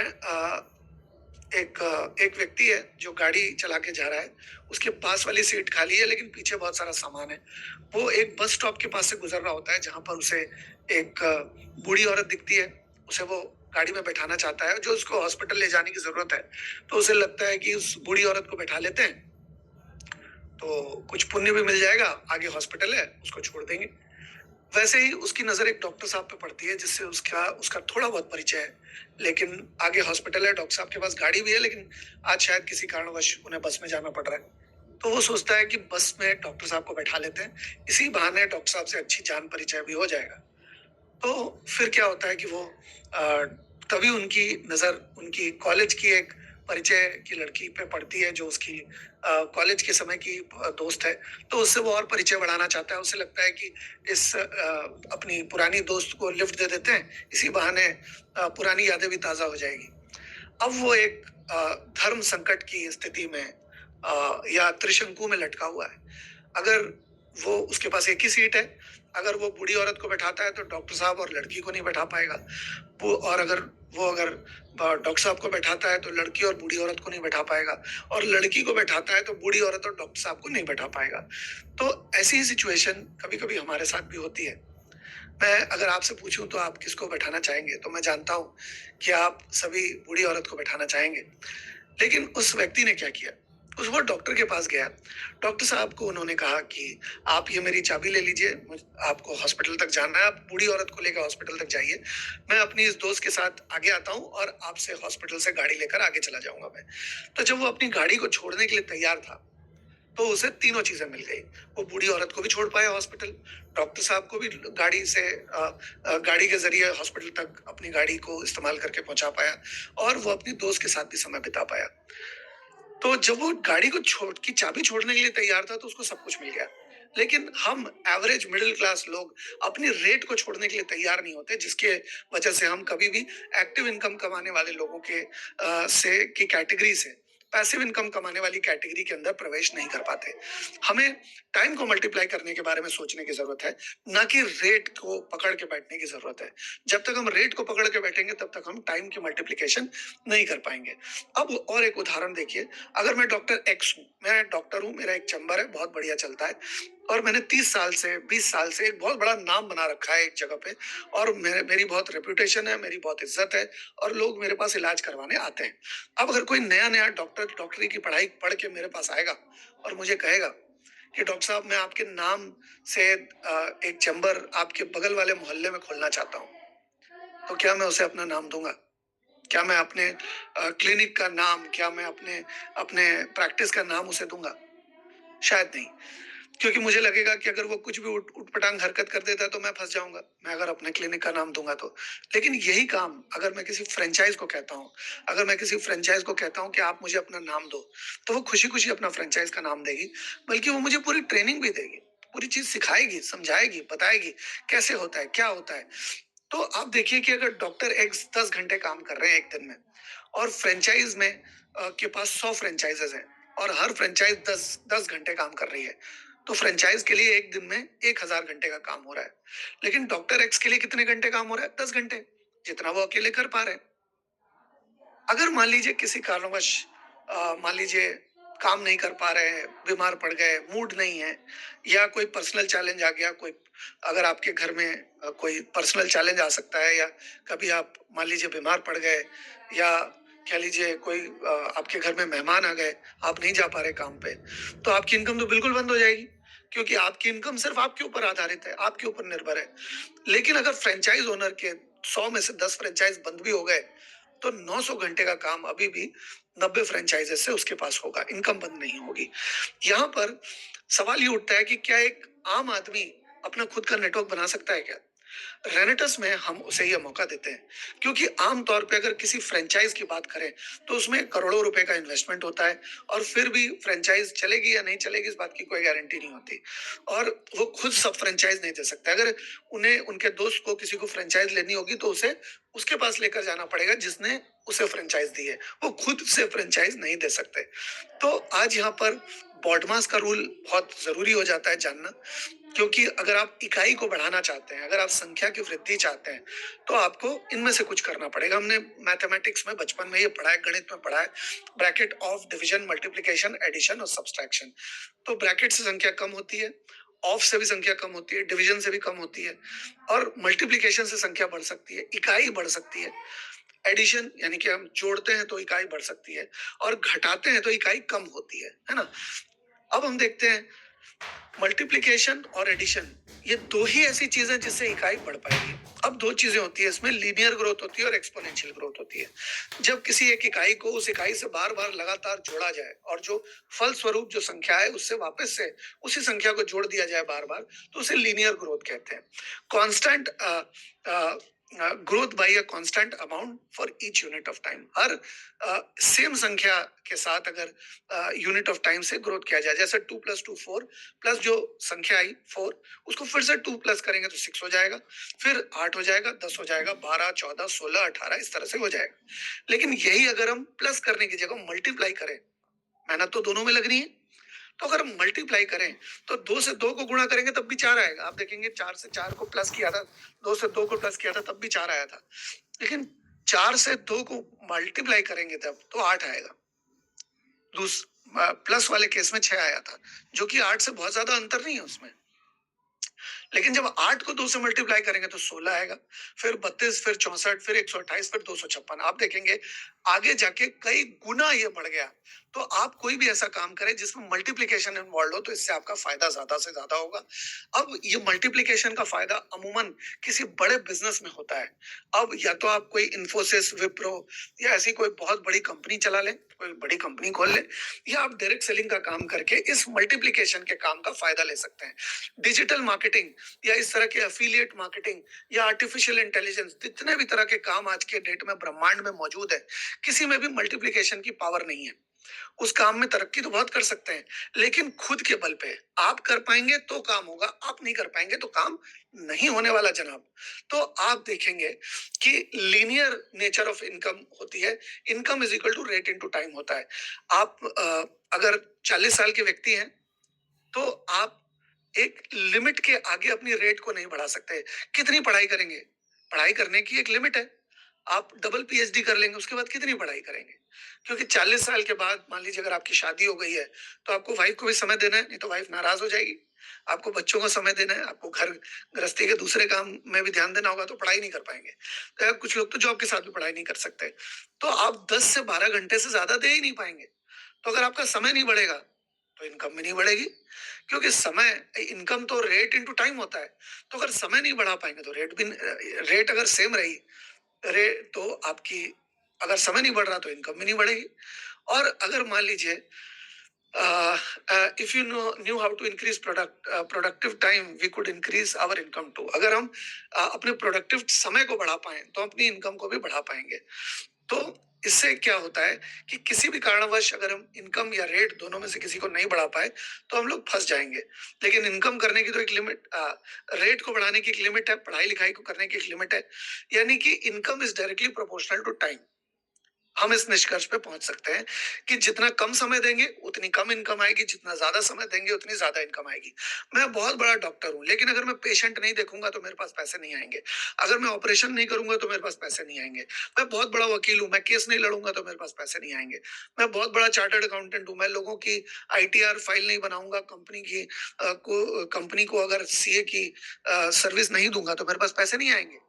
A: एक व्यक्ति है जो गाड़ी चला के जा रहा है, उसके पास वाली सीट खाली है लेकिन पीछे बहुत सारा सामान है। वो एक बस स्टॉप के पास से गुजर रहा होता है जहाँ पर उसे एक बूढ़ी औरत दिखती है। उसे वो गाड़ी में बैठाना चाहता है जो उसको हॉस्पिटल ले जाने की जरूरत है। तो उसे लगता है कि उस बूढ़ी औरत को बैठा लेते हैं तो कुछ पुण्य भी मिल जाएगा, आगे हॉस्पिटल है उसको छोड़ देंगे। वैसे ही उसकी नजर एक डॉक्टर साहब पे पड़ती है जिससे उसका उसका थोड़ा बहुत परिचय है, लेकिन आगे हॉस्पिटल है, डॉक्टर साहब के पास गाड़ी भी है, लेकिन आज शायद किसी कारणवश उन्हें बस में जाना पड़ रहा है। तो वो सोचता है कि बस में डॉक्टर साहब को बैठा लेते हैं, इसी बहाने डॉक्टर साहब से अच्छी जान परिचय भी हो जाएगा। तो फिर क्या होता है कि वो अ, तभी उनकी नज़र उनकी कॉलेज की एक परिचय की लड़की पे पड़ती है जो उसकी कॉलेज के समय की दोस्त है। तो उससे वो और परिचय बढ़ाना चाहता है। उसे लगता है कि इस अपनी पुरानी दोस्त को लिफ्ट दे देते हैं, इसी बहाने पुरानी यादें भी ताज़ा हो जाएगी। अब वो एक धर्म संकट की स्थिति में या त्रिशंकु में लटका हुआ है। अगर वो उसके पास एक ही सीट है, अगर वो बूढ़ी औरत को बैठाता है तो डॉक्टर साहब और लड़की को नहीं बैठा पाएगा। वो और अगर डॉक्टर साहब को बैठाता है तो लड़की और बूढ़ी औरत को नहीं बैठा पाएगा, और लड़की को बैठाता है तो बूढ़ी औरत और डॉक्टर साहब को नहीं बैठा पाएगा। तो ऐसी ही सिचुएशन कभी कभी हमारे साथ भी होती है। मैं अगर आपसे पूछूं तो आप किसको बैठाना चाहेंगे, तो मैं जानता हूं कि आप सभी बूढ़ी औरत को बैठाना चाहेंगे। लेकिन उस व्यक्ति ने क्या किया, उस वो डॉक्टर के पास गया। डॉक्टर साहब को उन्होंने कहा कि आप ये मेरी चाबी ले लीजिए, आपको हॉस्पिटल तक जाना है, आप बूढ़ी औरत को लेकर हॉस्पिटल तक जाइए। मैं अपनी इस दोस्त के साथ आगे आता हूँ और आपसे हॉस्पिटल से गाड़ी लेकर आगे चला जाऊंगा मैं। तो जब वो अपनी गाड़ी को छोड़ने के लिए तैयार था तो उसे तीनों चीजें मिल गई। वो बूढ़ी औरत को भी छोड़ पाया हॉस्पिटल, डॉक्टर साहब को भी गाड़ी से गाड़ी के जरिए हॉस्पिटल तक अपनी गाड़ी को इस्तेमाल करके पहुंचा पाया, और वो अपनी दोस्त के साथ भी समय बिता पाया। तो जब वो गाड़ी को छोड़ की चाबी छोड़ने के लिए तैयार था तो उसको सब कुछ मिल गया। लेकिन हम एवरेज मिडिल क्लास लोग अपनी रेट को छोड़ने के लिए तैयार नहीं होते, जिसके वजह से हम कभी भी एक्टिव इनकम कमाने वाले लोगों के से की कैटेगरी से पैसिव इनकम कमाने वाली कैटेगरी के अंदर प्रवेश नहीं कर पाते। हमें टाइम को मल्टीप्लाई करने के बारे में सोचने की जरूरत है, ना कि रेट को पकड़ के बैठने की जरूरत है। जब तक हम रेट को पकड़ के बैठेंगे तब तक हम टाइम की मल्टीप्लिकेशन नहीं कर पाएंगे। अब और एक उदाहरण देखिए। अगर मैं डॉक्टर एक्स हूँ, मैं डॉक्टर हूँ, मेरा एक चैम्बर है, बहुत बढ़िया चलता है, और मैंने 30 साल से 20 साल से एक बहुत बड़ा नाम बना रखा है एक जगह पे, और मेरी बहुत रेपुटेशन है, मेरी बहुत इज्जत है, और लोग मेरे पास इलाज करवाने आते हैं। अब अगर कोई नया नया डॉक्टरी की पढ़ाई पढ़ के मेरे पास आएगा और मुझे कहेगा कि डॉक्टर साहब मैं आपके नाम से एक चैम्बर आपके बगल वाले मोहल्ले में खोलना चाहता हूँ, तो क्या मैं उसे अपना नाम दूंगा? क्या मैं अपने क्लिनिक का नाम, क्या मैं अपने अपने प्रैक्टिस का नाम उसे दूंगा? शायद नहीं। क्योंकि मुझे लगेगा कि अगर वो कुछ भी उटपटांग हरकत कर देता है तो मैं फंस जाऊंगा, मैं अगर अपने क्लिनिक का नाम दूंगा तो। लेकिन यही काम अगर मैं किसी फ्रेंचाइज को कहता हूँ, अगर मैं किसी फ्रेंचाइज को कहता हूँ कि आप मुझे अपना नाम दो, तो वो खुशी खुशी अपना फ्रेंचाइज का नाम देगी। बल्कि वो मुझे पूरी ट्रेनिंग भी देगी, पूरी चीज सिखाएगी, समझाएगी, बताएगी कैसे होता है, क्या होता है। तो आप देखिए कि अगर डॉक्टर एक्स 10 घंटे काम कर रहे हैं एक दिन में, और फ्रेंचाइज में के पास 100 फ्रेंचाइजेस हैं, और हर फ्रेंचाइज 10 10 घंटे काम कर रही है, तो फ्रेंचाइज के लिए एक दिन में 1,000 घंटे का काम हो रहा है। लेकिन डॉक्टर एक्स के लिए कितने घंटे काम हो रहा है? 10 घंटे, जितना वो अकेले कर पा रहे हैं। अगर मान लीजिए किसी कारणवश मान लीजिए काम नहीं कर पा रहे हैं, बीमार पड़ गए, मूड नहीं है, या कोई पर्सनल चैलेंज आ गया, कोई अगर आपके घर में कोई पर्सनल चैलेंज आ सकता है, या कभी आप मान लीजिए बीमार पड़ गए, या कह लीजिए कोई आपके घर में मेहमान आ गए, आप नहीं जा पा रहे काम पे, तो आपकी इनकम तो बिल्कुल बंद हो जाएगी, क्योंकि आपकी इनकम सिर्फ आपके ऊपर आधारित है, आपके ऊपर निर्भर है। लेकिन अगर फ्रेंचाइज ओनर के 100 में से 10 फ्रेंचाइज बंद भी हो गए तो 900 घंटे का काम अभी भी 90 फ्रेंचाइजेस से उसके पास होगा, इनकम बंद नहीं होगी। यहाँ पर सवाल ये उठता है कि क्या एक आम आदमी अपना खुद का नेटवर्क बना सकता है क्या? रेनेटस में हम उसे यह मौका देते हैं, क्योंकि आमतौर पे अगर किसी फ्रेंचाइज की बात करें तो उसमें करोड़ों रुपए का इन्वेस्टमेंट होता है, और फिर भी फ्रेंचाइज चलेगी या नहीं चलेगी इस बात की कोई गारंटी नहीं होती, और वो खुद सब फ्रेंचाइज नहीं दे सकते। अगर उन्हें उनके दोस्त को किसी को फ्रेंचाइज लेनी होगी तो उसे उसके पास लेकर जाना पड़ेगा जिसने उसे फ्रेंचाइज दी है, वो खुद से फ्रेंचाइज नहीं दे सकते। तो आज यहाँ पर बॉडमास का रूल बहुत जरूरी हो जाता है जानना, क्योंकि अगर आप इकाई को बढ़ाना चाहते हैं, अगर आप संख्या की वृद्धि चाहते हैं, तो आपको इनमें से कुछ करना पड़ेगा। हमने मैथमेटिक्स में बचपन में ये पढ़ा है, गणित में पढ़ा है, bracket of division, multiplication, addition और सब्सट्रैक्शन। तो ब्रैकेट से संख्या कम होती है, ऑफ से भी संख्या कम होती है, डिवीजन से भी कम होती है, और मल्टीप्लिकेशन से संख्या बढ़ सकती है, इकाई बढ़ सकती है। एडिशन यानी कि हम जोड़ते हैं तो इकाई बढ़ सकती है, और घटाते हैं तो इकाई कम होती है ना। अब हम देखते हैं मल्टीप्लिकेशन और एडिशन, ये दो ही ऐसी चीजें जिससे इकाई बढ़ पाएगी। अब दो चीजें होती है इसमें, लीनियर ग्रोथ होती है और एक्सपोनेंशियल ग्रोथ होती है। जब किसी एक इकाई को उस इकाई से बार बार लगातार जोड़ा जाए और जो फल स्वरूप जो संख्या है उससे वापस से उसी संख्या को जोड़ दिया जाए बार बार, तो उसे लीनियर ग्रोथ कहते हैं। Constant growth by a constant amount for each unit of time, her same संख्या के साथ अगर यूनिट ऑफ टाइम से ग्रोथ किया जाए, जैसे 2+2 4, प्लस जो संख्या आई 4, उसको फिर से 2 प्लस करेंगे तो 6 हो जाएगा, फिर 8 हो जाएगा, 10 हो जाएगा, 12, 14, 16, 18, इस तरह से हो जाएगा। लेकिन यही अगर हम प्लस करने की जगह मल्टीप्लाई करें, मेहनत तो दोनों में लग रही है, तो अगर हम मल्टीप्लाई करें तो 2 से 2 को गुणा करेंगे तब भी 4 आएगा। आप देखेंगे 4 से 4 को प्लस किया था, 2 से 2 को प्लस किया था तब भी 4 आया था, लेकिन 4 से 2 को मल्टीप्लाई करेंगे तब तो 8 आएगा। प्लस वाले केस में 6 आया था, जो कि 8 से बहुत ज्यादा अंतर नहीं है उसमें। लेकिन जब 8 को 2 से मल्टीप्लाई करेंगे तो 16 आएगा, फिर 32, फिर 64, फिर 128, फिर 256। आप देखेंगे आगे जाके कई गुना ये बढ़ गया। तो आप कोई भी ऐसा काम करें जिसमें मल्टीप्लिकेशन इन्वॉल्व हो, तो इससे आपका फायदा ज्यादा से ज्यादा होगा। अब ये मल्टीप्लिकेशन का फायदा अमूमन किसी बड़े बिजनेस में होता है। अब या तो आप कोई इन्फोसिस, विप्रो या ऐसी कोई बहुत बड़ी कंपनी चला लें, कोई बड़ी कंपनी खोल लें, या आप डायरेक्ट सेलिंग का काम करके इस मल्टीप्लिकेशन के काम का फायदा ले सकते हैं। डिजिटल मार्केटिंग या इस तरह के एफिलिएट मार्केटिंग या आर्टिफिशियल इंटेलिजेंस, जितने भी तरह के काम आज के डेट में ब्रह्मांड में मौजूद है, किसी में भी मल्टीप्लिकेशन की पावर नहीं है। उस काम में तरक्की तो बहुत कर सकते हैं, लेकिन खुद के बल पे आप कर पाएंगे तो काम होगा, आप नहीं कर पाएंगे तो काम नहीं होने वाला जनाब। तो आप देखेंगे कि लीनियर नेचर ऑफ इनकम होती है, income is equal to rate into time होता है। आप अगर 40 साल के व्यक्ति हैं तो आप एक लिमिट के आगे अपनी रेट को नहीं बढ़ा सकते। कितनी पढ़ाई करेंगे, पढ़ाई करने की एक लिमिट है। आप डबल पीएचडी कर लेंगे, उसके बाद कितनी पढ़ाई करेंगे? क्योंकि 40 साल के बाद मान लीजिए अगर आपकी शादी हो गई है, तो आपको वाइफ को भी समय देना है, नहीं तो वाइफ नाराज हो जाएगी। आपको बच्चों को समय देना है, आपको घर गृहस्थी के दूसरे काम में भी ध्यान देना होगा, तो पढ़ाई नहीं कर पाएंगे। तो कुछ लोग तो जॉब के साथ भी पढ़ाई नहीं कर सकते, तो आप 10 से 12 घंटे से ज्यादा दे ही नहीं पाएंगे। तो अगर आपका समय नहीं बढ़ेगा तो इनकम भी नहीं बढ़ेगी, क्योंकि समय, इनकम तो रेट इनटू टाइम होता है। तो अगर समय नहीं बढ़ा पाएंगे तो रेट अगर सेम रही, रेट तो आपकी, अगर समय नहीं बढ़ रहा तो इनकम भी नहीं बढ़ेगी। और अगर मान लीजिए if you knew how to increase productive time, we could increase our income too. अगर हम अपने प्रोडक्टिव समय को बढ़ा पाए तो अपनी इनकम को भी बढ़ा पाएंगे। तो इससे क्या होता है कि किसी भी कारणवश अगर हम इनकम या रेट दोनों में से किसी को नहीं बढ़ा पाए तो हम लोग फंस जाएंगे। लेकिन इनकम करने की तो एक लिमिट, रेट को बढ़ाने की एक लिमिट है, पढ़ाई लिखाई को करने की एक लिमिट है। यानी कि income is directly proportional to time. हम इस निष्कर्ष पे पहुंच सकते हैं कि जितना कम समय देंगे उतनी कम इनकम आएगी, जितना ज्यादा समय देंगे उतनी ज्यादा इनकम आएगी। मैं बहुत बड़ा डॉक्टर हूं, लेकिन अगर मैं पेशेंट नहीं देखूंगा तो मेरे पास पैसे नहीं आएंगे। अगर मैं ऑपरेशन नहीं करूंगा तो मेरे पास पैसे नहीं आएंगे। मैं बहुत बड़ा वकील हूं, मैं केस नहीं लड़ूंगा तो मेरे पास पैसे नहीं आएंगे। मैं बहुत बड़ा चार्टर्ड अकाउंटेंट हूं, मैं लोगों की आईटीआर फाइल नहीं बनाऊंगा, कंपनी को अगर सीए की सर्विस नहीं दूंगा तो मेरे पास पैसे नहीं आएंगे।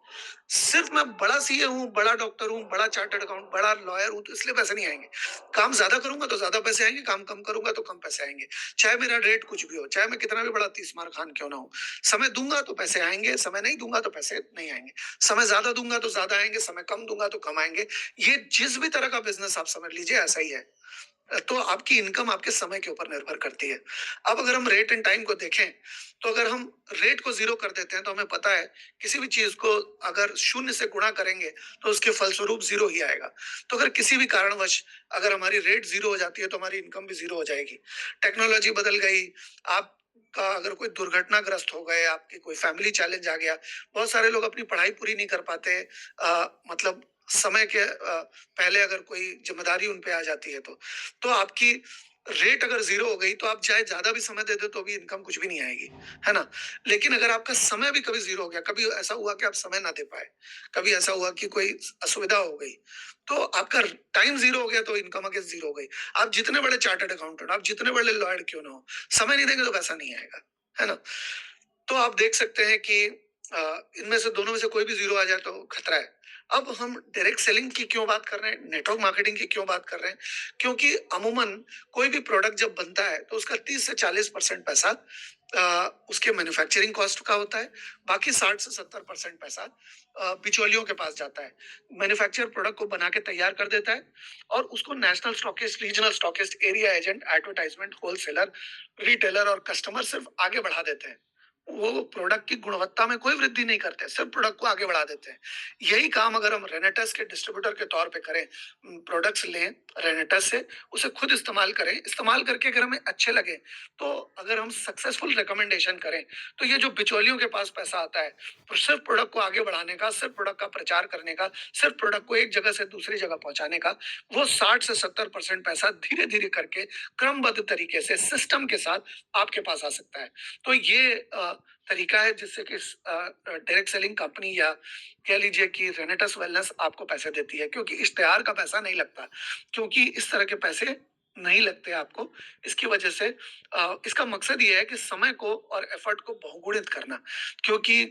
A: सिर्फ मैं बड़ा सीए हूँ, बड़ा डॉक्टर हूँ, बड़ा चार्टर्ड अकाउंट, बड़ा लॉयर हूँ, तो इसलिए पैसे नहीं आएंगे। काम ज्यादा करूंगा तो ज्यादा पैसे आएंगे, काम कम करूंगा तो कम पैसे आएंगे। चाहे मेरा रेट कुछ भी हो, चाहे मैं कितना भी बड़ा 30 मार खान क्यों ना हो, समय दूंगा तो पैसे आएंगे, समय नहीं दूंगा तो पैसे नहीं आएंगे। समय ज्यादा दूंगा तो ज्यादा आएंगे, समय कम दूंगा तो कम आएंगे। ये जिस भी तरह का बिजनेस आप समझ लीजिए ऐसा ही है। तो आपकी इनकम आपके समय के ऊपर निर्भर करती है। अब अगर हम रेट एंड टाइम को देखें, तो अगर हम रेट को 0 कर देते हैं तो हमें पता है किसी भी चीज को अगर 0 से गुणा करेंगे तो उसके फलस्वरूप 0 ही आएगा। तो अगर किसी भी कारणवश अगर हमारी रेट 0 हो जाती है तो हमारी इनकम भी 0 हो जाएगी। टेक्नोलॉजी बदल गई, आप का अगर कोई दुर्घटनाग्रस्त हो गए, आपकी कोई फैमिली चैलेंज आ गया, बहुत सारे लोग अपनी पढ़ाई पूरी नहीं कर पाते, मतलब समय के पहले अगर कोई जिम्मेदारी उन पे आ जाती है तो आपकी रेट अगर जीरो हो गई तो आप चाहे ज्यादा भी समय दे दो तो भी इनकम कुछ भी नहीं आएगी, है ना। लेकिन अगर आपका समय भी कभी जीरो हो गया, कभी ऐसा हुआ कि आप समय ना दे पाए, कभी ऐसा हुआ कि कोई असुविधा हो गई, तो आपका टाइम जीरो हो गया तो इनकम अगेन जीरो हो गई। आप जितने बड़े चार्टर्ड अकाउंटेंट, आप जितने बड़े लॉयर क्यों ना हो, समय नहीं देंगे तो पैसा नहीं आएगा, है ना। तो आप देख सकते हैं कि इनमें से दोनों में से कोई भी जीरो आ जाए तो खतरा है। अब हम डायरेक्ट सेलिंग की क्यों बात कर रहे हैं, नेटवर्क मार्केटिंग की क्यों बात कर रहे हैं? क्योंकि अमूमन कोई भी प्रोडक्ट जब बनता है तो उसका 30 से 40% पैसा उसके मैन्युफैक्चरिंग कॉस्ट का होता है। बाकी 60 से 70% पैसा बिचौलियों के पास जाता है। मैन्युफैक्चर प्रोडक्ट को बना के तैयार कर देता है और उसको national stockist, regional stockist, area agent, advertisement, wholesaler, retailer और कस्टमर सिर्फ आगे बढ़ा देते हैं। वो प्रोडक्ट की गुणवत्ता में कोई वृद्धि नहीं करते, सिर्फ प्रोडक्ट को आगे बढ़ा देते हैं। यही काम अगर हम रेनेटस के डिस्ट्रीब्यूटर के तौर पे करें, प्रोडक्ट्स लें रेनेटस से, उसे खुद इस्तेमाल करें, इस्तेमाल करके अगर हमें अच्छे लगे, तो अगर हम सक्सेसफुल रिकमेंडेशन करें, तो ये जो बिचौलियों के पास पैसा आता है सिर्फ प्रोडक्ट को आगे बढ़ाने का, सिर्फ प्रोडक्ट का प्रचार करने का, सिर्फ प्रोडक्ट को एक जगह से दूसरी जगह पहुंचाने का, वो 60 से 70% पैसा धीरे धीरे करके क्रमबद्ध तरीके से सिस्टम के साथ आपके पास आ सकता है। तो ये तरीका है जिससे कि डायरेक्ट सेलिंग कंपनी या कह लीजिए कि रेनेटस वेलनेस आपको पैसे देती है, क्योंकि इश्तेहार का पैसा नहीं लगता, क्योंकि इस तरह के पैसे नहीं लगते आपको। इसकी वजह से इसका मकसद ये है कि समय को और एफर्ट को बहुगुणित करना, क्योंकि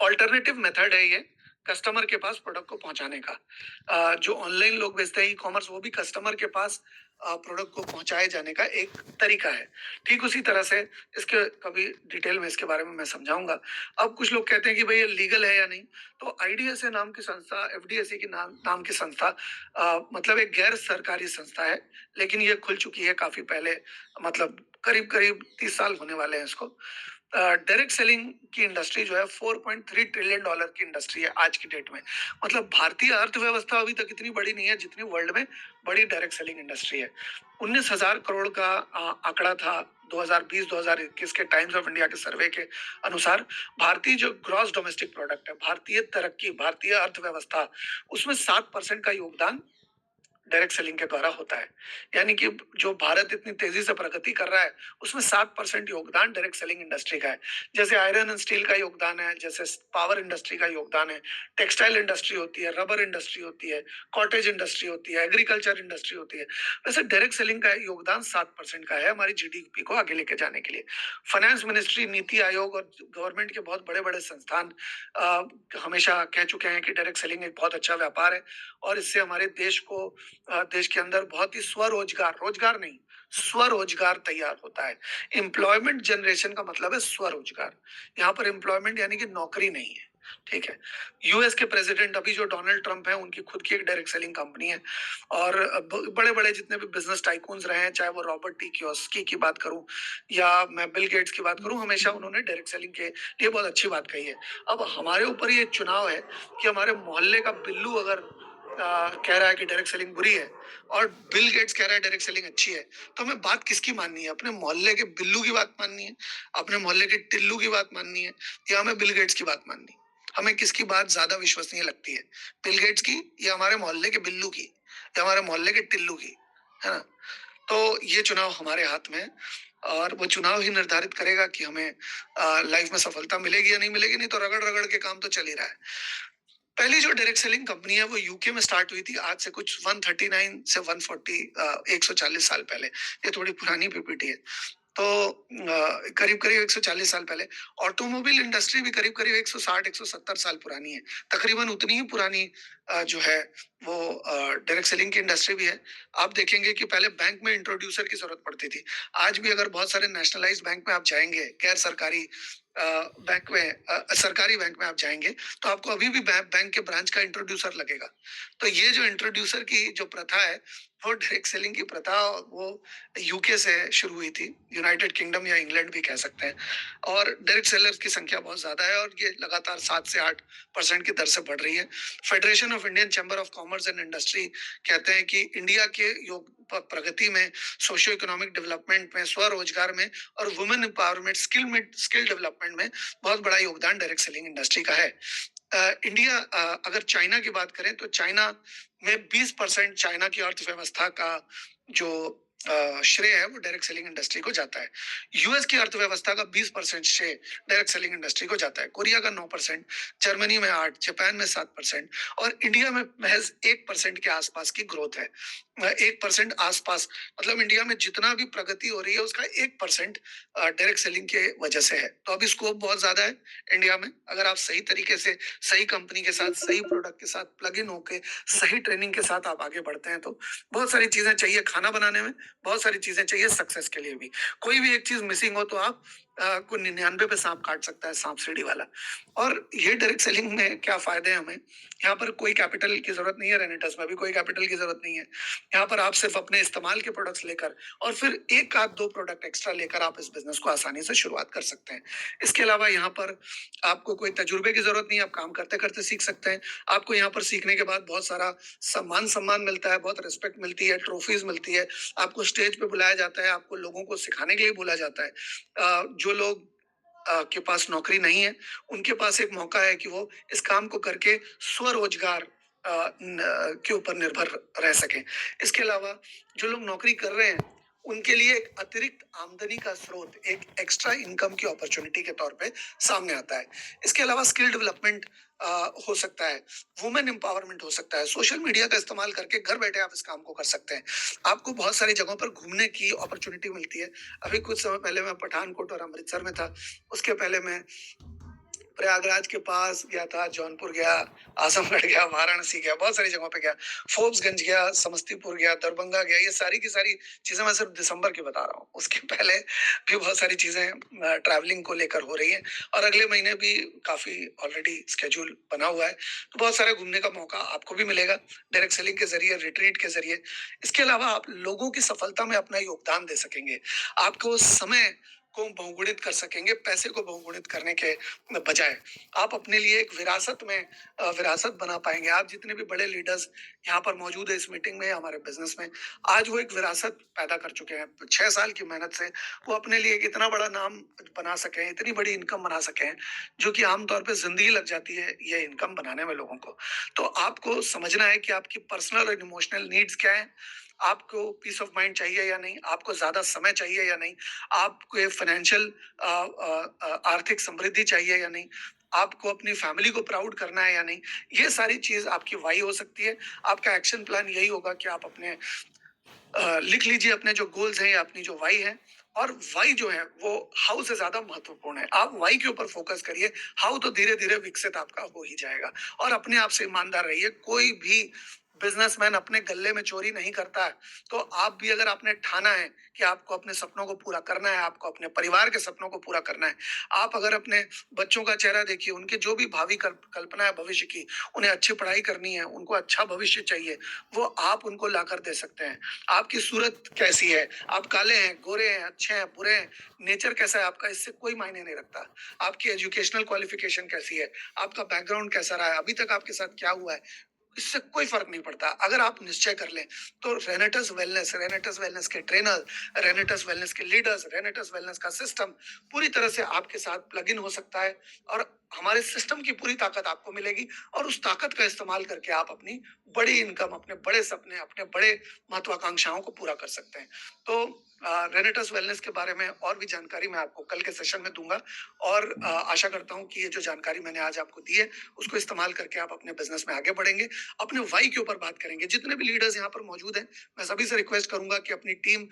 A: ऑल्टरनेटिव मेथड है ये कस्टमर के पास प्रोडक्ट को पहुंचाने का। जो ऑनलाइन लोग बेचते हैं ई कॉमर्स, वो भी कस्टमर के पास प्रोडक्ट को पहुंचाए जाने का एक तरीका है। ठीक उसी तरह से इसके कभी डिटेल में इसके बारे में मैं समझाऊंगा। अब कुछ लोग कहते हैं कि भाई ये लीगल है या नहीं, तो आईडीएसए नाम की संस्था, एफडीएसए की नाम की संस्था, मतलब एक गैर सरकारी संस्था है, लेकिन ये खुल चुकी है काफी पहले, मतलब करीब करीब 30 साल होने वाले हैं इसको। डायरेक्ट सेलिंग की इंडस्ट्री जो है $4.3 ट्रिलियन की इंडस्ट्री है आज की डेट में। मतलब भारतीय अर्थव्यवस्था अभी तक इतनी बड़ी नहीं है जितनी वर्ल्ड में बड़ी डायरेक्ट सेलिंग इंडस्ट्री है। 19,000 करोड़ का आंकड़ा था 2020-2021 के टाइम्स ऑफ इंडिया के सर्वे के अनुसार। भारतीय जो ग्रॉस डोमेस्टिक प्रोडक्ट है, भारतीय तरक्की, भारतीय अर्थव्यवस्था, उसमें 7% का योगदान डायरेक्ट सेलिंग के द्वारा होता है। यानी कि जो भारत इतनी तेजी से प्रगति कर रहा है, उसमें 7% योगदान डायरेक्ट सेलिंग इंडस्ट्री का है। जैसे आयरन एंड स्टील का योगदान है, जैसे पावर इंडस्ट्री का योगदान है, टेक्सटाइल इंडस्ट्री होती है, रबर इंडस्ट्री होती है, कॉटेज इंडस्ट्री होती है, एग्रीकल्चर इंडस्ट्री होती है। वैसे डायरेक्ट सेलिंग का योगदान 7% का है हमारी जीडीपी को आगे लेके जाने के लिए। फाइनेंस मिनिस्ट्री, नीति आयोग और गवर्नमेंट के बहुत बड़े बड़े संस्थान हमेशा कह चुके हैं कि डायरेक्ट सेलिंग एक बहुत अच्छा व्यापार है और इससे हमारे देश को, देश के अंदर बहुत ही स्वरोजगार, रोजगार नहीं, स्वरोजगार तैयार होता है। एम्प्लॉयमेंट जनरेशन का मतलब है स्वरोजगार। यहाँ पर एम्प्लॉयमेंट यानी कि नौकरी नहीं है, ठीक है। यूएस के प्रेसिडेंट अभी जो डोनाल्ड ट्रंप है, उनकी खुद की एक डायरेक्ट सेलिंग कंपनी है। और बड़े बड़े जितने भी बिजनेस टाइकून्स रहे हैं, चाहे वो रॉबर्ट टी कियोस्की की बात करूं या मैं बिल गेट्स की बात करूं, हमेशा उन्होंने डायरेक्ट सेलिंग के लिए बहुत अच्छी बात कही है। अब हमारे ऊपर ये चुनाव है कि हमारे मोहल्ले का बिल्लू अगर कह रहा है कि डायरेक्ट सेलिंग बुरी है और बिल गेट्स कह रहा है डायरेक्ट सेलिंग अच्छी है, तो हमें बात किसकी माननी है? अपने मोहल्ले के बिल्लू की बात माननी है, अपने मोहल्ले के टिल्लू की बात माननी है, या हमें बिल गेट्स की बात माननी है? हमें किसकी बात ज्यादा विश्वसनीय लगती है, बिल गेट्स की या हमारे मोहल्ले के बिल्लू की या हमारे मोहल्ले के टिल्लू की, है ना। तो ये चुनाव हमारे हाथ में है और वो चुनाव ही निर्धारित करेगा कि हमें लाइफ में सफलता मिलेगी या नहीं मिलेगी। नहीं तो रगड़ रगड़ के काम तो चल ही रहा है। पहली जो डायरेक्ट सेलिंग कंपनी है वो यूके में स्टार्ट हुई थी, आज से कुछ 139 से 140 140 साल पहले। ये थोड़ी पुरानी पीपीटी है। तो करीब करीब 140 साल पहले। ऑटोमोबाइल इंडस्ट्री भी करीब करीब 160 170 साल पुरानी है। तकरीबन उतनी ही पुरानी जो है वो डायरेक्ट सेलिंग की इंडस्ट्री भी है। आप देखेंगे कि पहले बैंक में इंट्रोड्यूसर की जरूरत पड़ती थी। आज भी अगर बहुत सारे नेशनलाइज्ड बैंक में आप जाएंगे, गैर सरकारी बैंक में, सरकारी बैंक में आप जाएंगे, तो आपको अभी भी बैंक के ब्रांच का इंट्रोड्यूसर लगेगा। तो ये जो इंट्रोड्यूसर की जो प्रथा है, वो डायरेक्ट सेलिंग की प्रथा, वो यूके से शुरू हुई थी, यूनाइटेड किंगडम या इंग्लैंड भी कह सकते हैं। और डायरेक्ट सेलर्स की संख्या बहुत ज्यादा है और ये लगातार 7 से 8% की दर से बढ़ रही है। Federation of Indian chamber of commerce and industry कहते हैं कि इंडिया के योग प्रगति में, सोशियो इकोनॉमिक डेवलपमेंट में, स्वरोजगार में और वुमेन एम्पावरमेंट, स्किल डेवलपमेंट में बहुत बड़ा योगदान डायरेक्ट सेलिंग इंडस्ट्री का है। इंडिया, अगर चाइना की बात करें तो चाइना में 20% चाइना की अर्थव्यवस्था का जो श्रेय है वो डायरेक्ट सेलिंग इंडस्ट्री को जाता है। यूएस की अर्थव्यवस्था का 20% श्रेय डायरेक्ट सेलिंग इंडस्ट्री को जाता है। कोरिया का 9%, जर्मनी में 8%, जापान में 7% और इंडिया में महज 1% के आसपास की ग्रोथ है। 1% आसपास, मतलब इंडिया में जितना भी प्रगति हो रही है उसका 1% डायरेक्ट सेलिंग के वजह से है। तो अभी स्कोप बहुत ज्यादा है इंडिया में। अगर आप सही तरीके से, सही कंपनी के साथ, सही प्रोडक्ट के साथ प्लग इन होके, सही ट्रेनिंग के साथ आप आगे बढ़ते हैं तो बहुत सारी चीजें चाहिए खाना बनाने में, बहुत सारी चीजें चाहिए सक्सेस के लिए भी। कोई भी एक चीज मिसिंग हो तो आप को 99 पे सांप काट सकता है, सांप सीढ़ी वाला। और ये डायरेक्ट सेलिंग में क्या फायदे हैं हमें, यहाँ पर कोई कैपिटल की जरूरत नहीं है, रेनेटस में भी कोई कैपिटल की जरूरत नहीं है। यहाँ पर आप सिर्फ अपने इस्तेमाल के प्रोडक्ट्स लेकर और फिर एक आध दो प्रोडक्ट एक्स्ट्रा लेकर आप इस बिजनेस को आसानी से शुरुआत कर सकते हैं। इसके अलावा यहाँ पर आपको कोई तजुर्बे की जरूरत नहीं है, आप काम करते करते सीख सकते हैं। आपको यहाँ पर सीखने के बाद बहुत सारा सम्मान मिलता है, बहुत रिस्पेक्ट मिलती है, ट्रॉफीज मिलती है, आपको स्टेज पे बुलाया जाता है, आपको लोगों को सिखाने के लिए बोला जाता है। जो लोग के पास नौकरी नहीं है उनके पास एक मौका है कि वो इस काम को करके स्वरोजगार के ऊपर निर्भर रह सकें। इसके अलावा जो लोग नौकरी कर रहे हैं उनके लिए एक अतिरिक्त आमदनी का स्रोत, एक एक्स्ट्रा इनकम की अपॉर्चुनिटी के तौर पे सामने आता है। इसके अलावा स्किल डेवलपमेंट हो सकता है, वुमेन एम्पावरमेंट हो सकता है, सोशल मीडिया का इस्तेमाल करके घर बैठे आप इस काम को कर सकते हैं। आपको बहुत सारी जगहों पर घूमने की अपॉर्चुनिटी मिलती है। अभी कुछ समय पहले मैं पठानकोट और अमृतसर में था, उसके पहले मैं प्रयागराज के पास गया था, जौनपुर गया, आजमगढ़ गया, वाराणसी गया, बहुत सारी जगहों पे गया, फोर्ब्सगंज गया, समस्तीपुर गया, दरभंगा गया। ये सारी की सारी चीजें मैं सिर्फ दिसंबर की बता रहा हूँ। उसके पहले भी बहुत सारी चीजें ट्रैवलिंग को लेकर हो रही हैं और अगले महीने भी काफी ऑलरेडी स्केड्यूल बना हुआ है। तो बहुत सारे घूमने का मौका आपको भी मिलेगा डायरेक्ट सेलिंग के जरिए, रिट्रीट के जरिए। इसके अलावा आप लोगों की सफलता में अपना योगदान दे सकेंगे। आपको समय को बहुगुणित कर सकेंगे, पैसे को बहुगुणित करने के बजाय आप अपने लिए एक विरासत में विरासत बना पाएंगे। आप जितने भी बड़े लीडर्स यहाँ पर मौजूद है इस मीटिंग में, हमारे बिजनेस में, आज वो एक विरासत पैदा कर चुके हैं। 6 साल की मेहनत से वो अपने लिए एक इतना बड़ा नाम बना सके हैं, इतनी बड़ी इनकम बना सके हैं, जो कि आमतौर पे जिंदगी लग जाती है ये इनकम बनाने में लोगों को। तो आपको समझना है कि आपकी पर्सनल और इमोशनल नीड्स क्या है। आपको पीस ऑफ माइंड चाहिए या नहीं, आपको ज्यादा समय चाहिए या नहीं, आपको फाइनेंशियल आर्थिक समृद्धि चाहिए या नहीं, आपको अपनी फैमिली को प्राउड करना है या नहीं। ये सारी चीज आपकी वाई हो सकती है। आपका एक्शन प्लान यही होगा कि आप अपने लिख लीजिए अपने जो गोल्स हैं या अपनी जो वाई है। और वाई जो है वो हाउ से ज्यादा महत्वपूर्ण है। आप वाई के ऊपर फोकस करिए, हाउ तो धीरे धीरे विकसित आपका हो ही जाएगा। और अपने आप से ईमानदार रहिए। कोई भी बिजनेसमैन अपने गले में चोरी नहीं करता है। तो आप भी अगर आपने ठाना है कि आपको अपने सपनों को पूरा करना है, आपको अपने परिवार के सपनों को पूरा करना है, आप अगर अपने बच्चों का चेहरा देखिए, उनके जो भी भावी कल्पना है भविष्य की, उन्हें अच्छी पढ़ाई करनी है, उनको अच्छा भविष्य चाहिए, वो आप उनको लाकर दे सकते हैं। आपकी सूरत कैसी है, आप काले हैं, गोरे हैं, अच्छे हैं, बुरे हैं, नेचर कैसा है आपका, इससे कोई मायने नहीं रखता। आपकी एजुकेशनल क्वालिफिकेशन कैसी है, आपका बैकग्राउंड कैसा रहा है, अभी तक आपके साथ क्या हुआ है, इससे कोई फर्क नहीं पड़ता। अगर आप निश्चय कर लें तो रेनेटस वेलनेस के ट्रेनर, रेनेटस वेलनेस के लीडर्स, रेनेटस वेलनेस का सिस्टम पूरी तरह से आपके साथ प्लग इन हो सकता है और हमारे सिस्टम की पूरी ताकत आपको मिलेगी। और उस ताकत का इस्तेमाल करके आप अपनी बड़ी इनकम, अपने बड़े सपने, अपने बड़े महत्वाकांक्षाओं को पूरा कर सकते हैं। तो रेनेटस वेलनेस के बारे में और भी जानकारी मैं आपको कल के सेशन में दूंगा। और आशा करता हूं कि ये जो जानकारी मैंने आज आपको दी है उसको इस्तेमाल करके आप अपने बिजनेस में आगे बढ़ेंगे। अपने वाई के ऊपर बात करेंगे। जितने भी लीडर्स यहाँ पर मौजूद हैं, मैं सभी से रिक्वेस्ट करूंगा कि अपनी टीम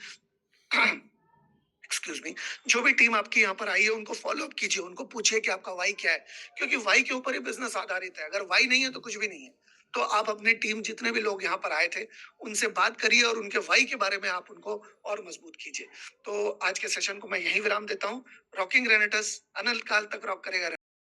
A: एक्सक्यूज मी, जो भी टीम आपकी यहाँ पर आई है उनको फॉलो अप कीजिए, उनको पूछिए कि आपका वाई क्या है। क्योंकि वाई के ऊपर ही बिजनेस आधारित है। अगर वाई नहीं है तो कुछ भी नहीं है। तो आप अपनी टीम, जितने भी लोग यहाँ पर आए थे, उनसे बात करिए और उनके वाई के बारे में आप उनको और मजबूत कीजिए। तो आज के सेशन को मैं यही विराम देता हूँ। रॉकिंग रेनेटस अनंत काल तक रॉक करेगा।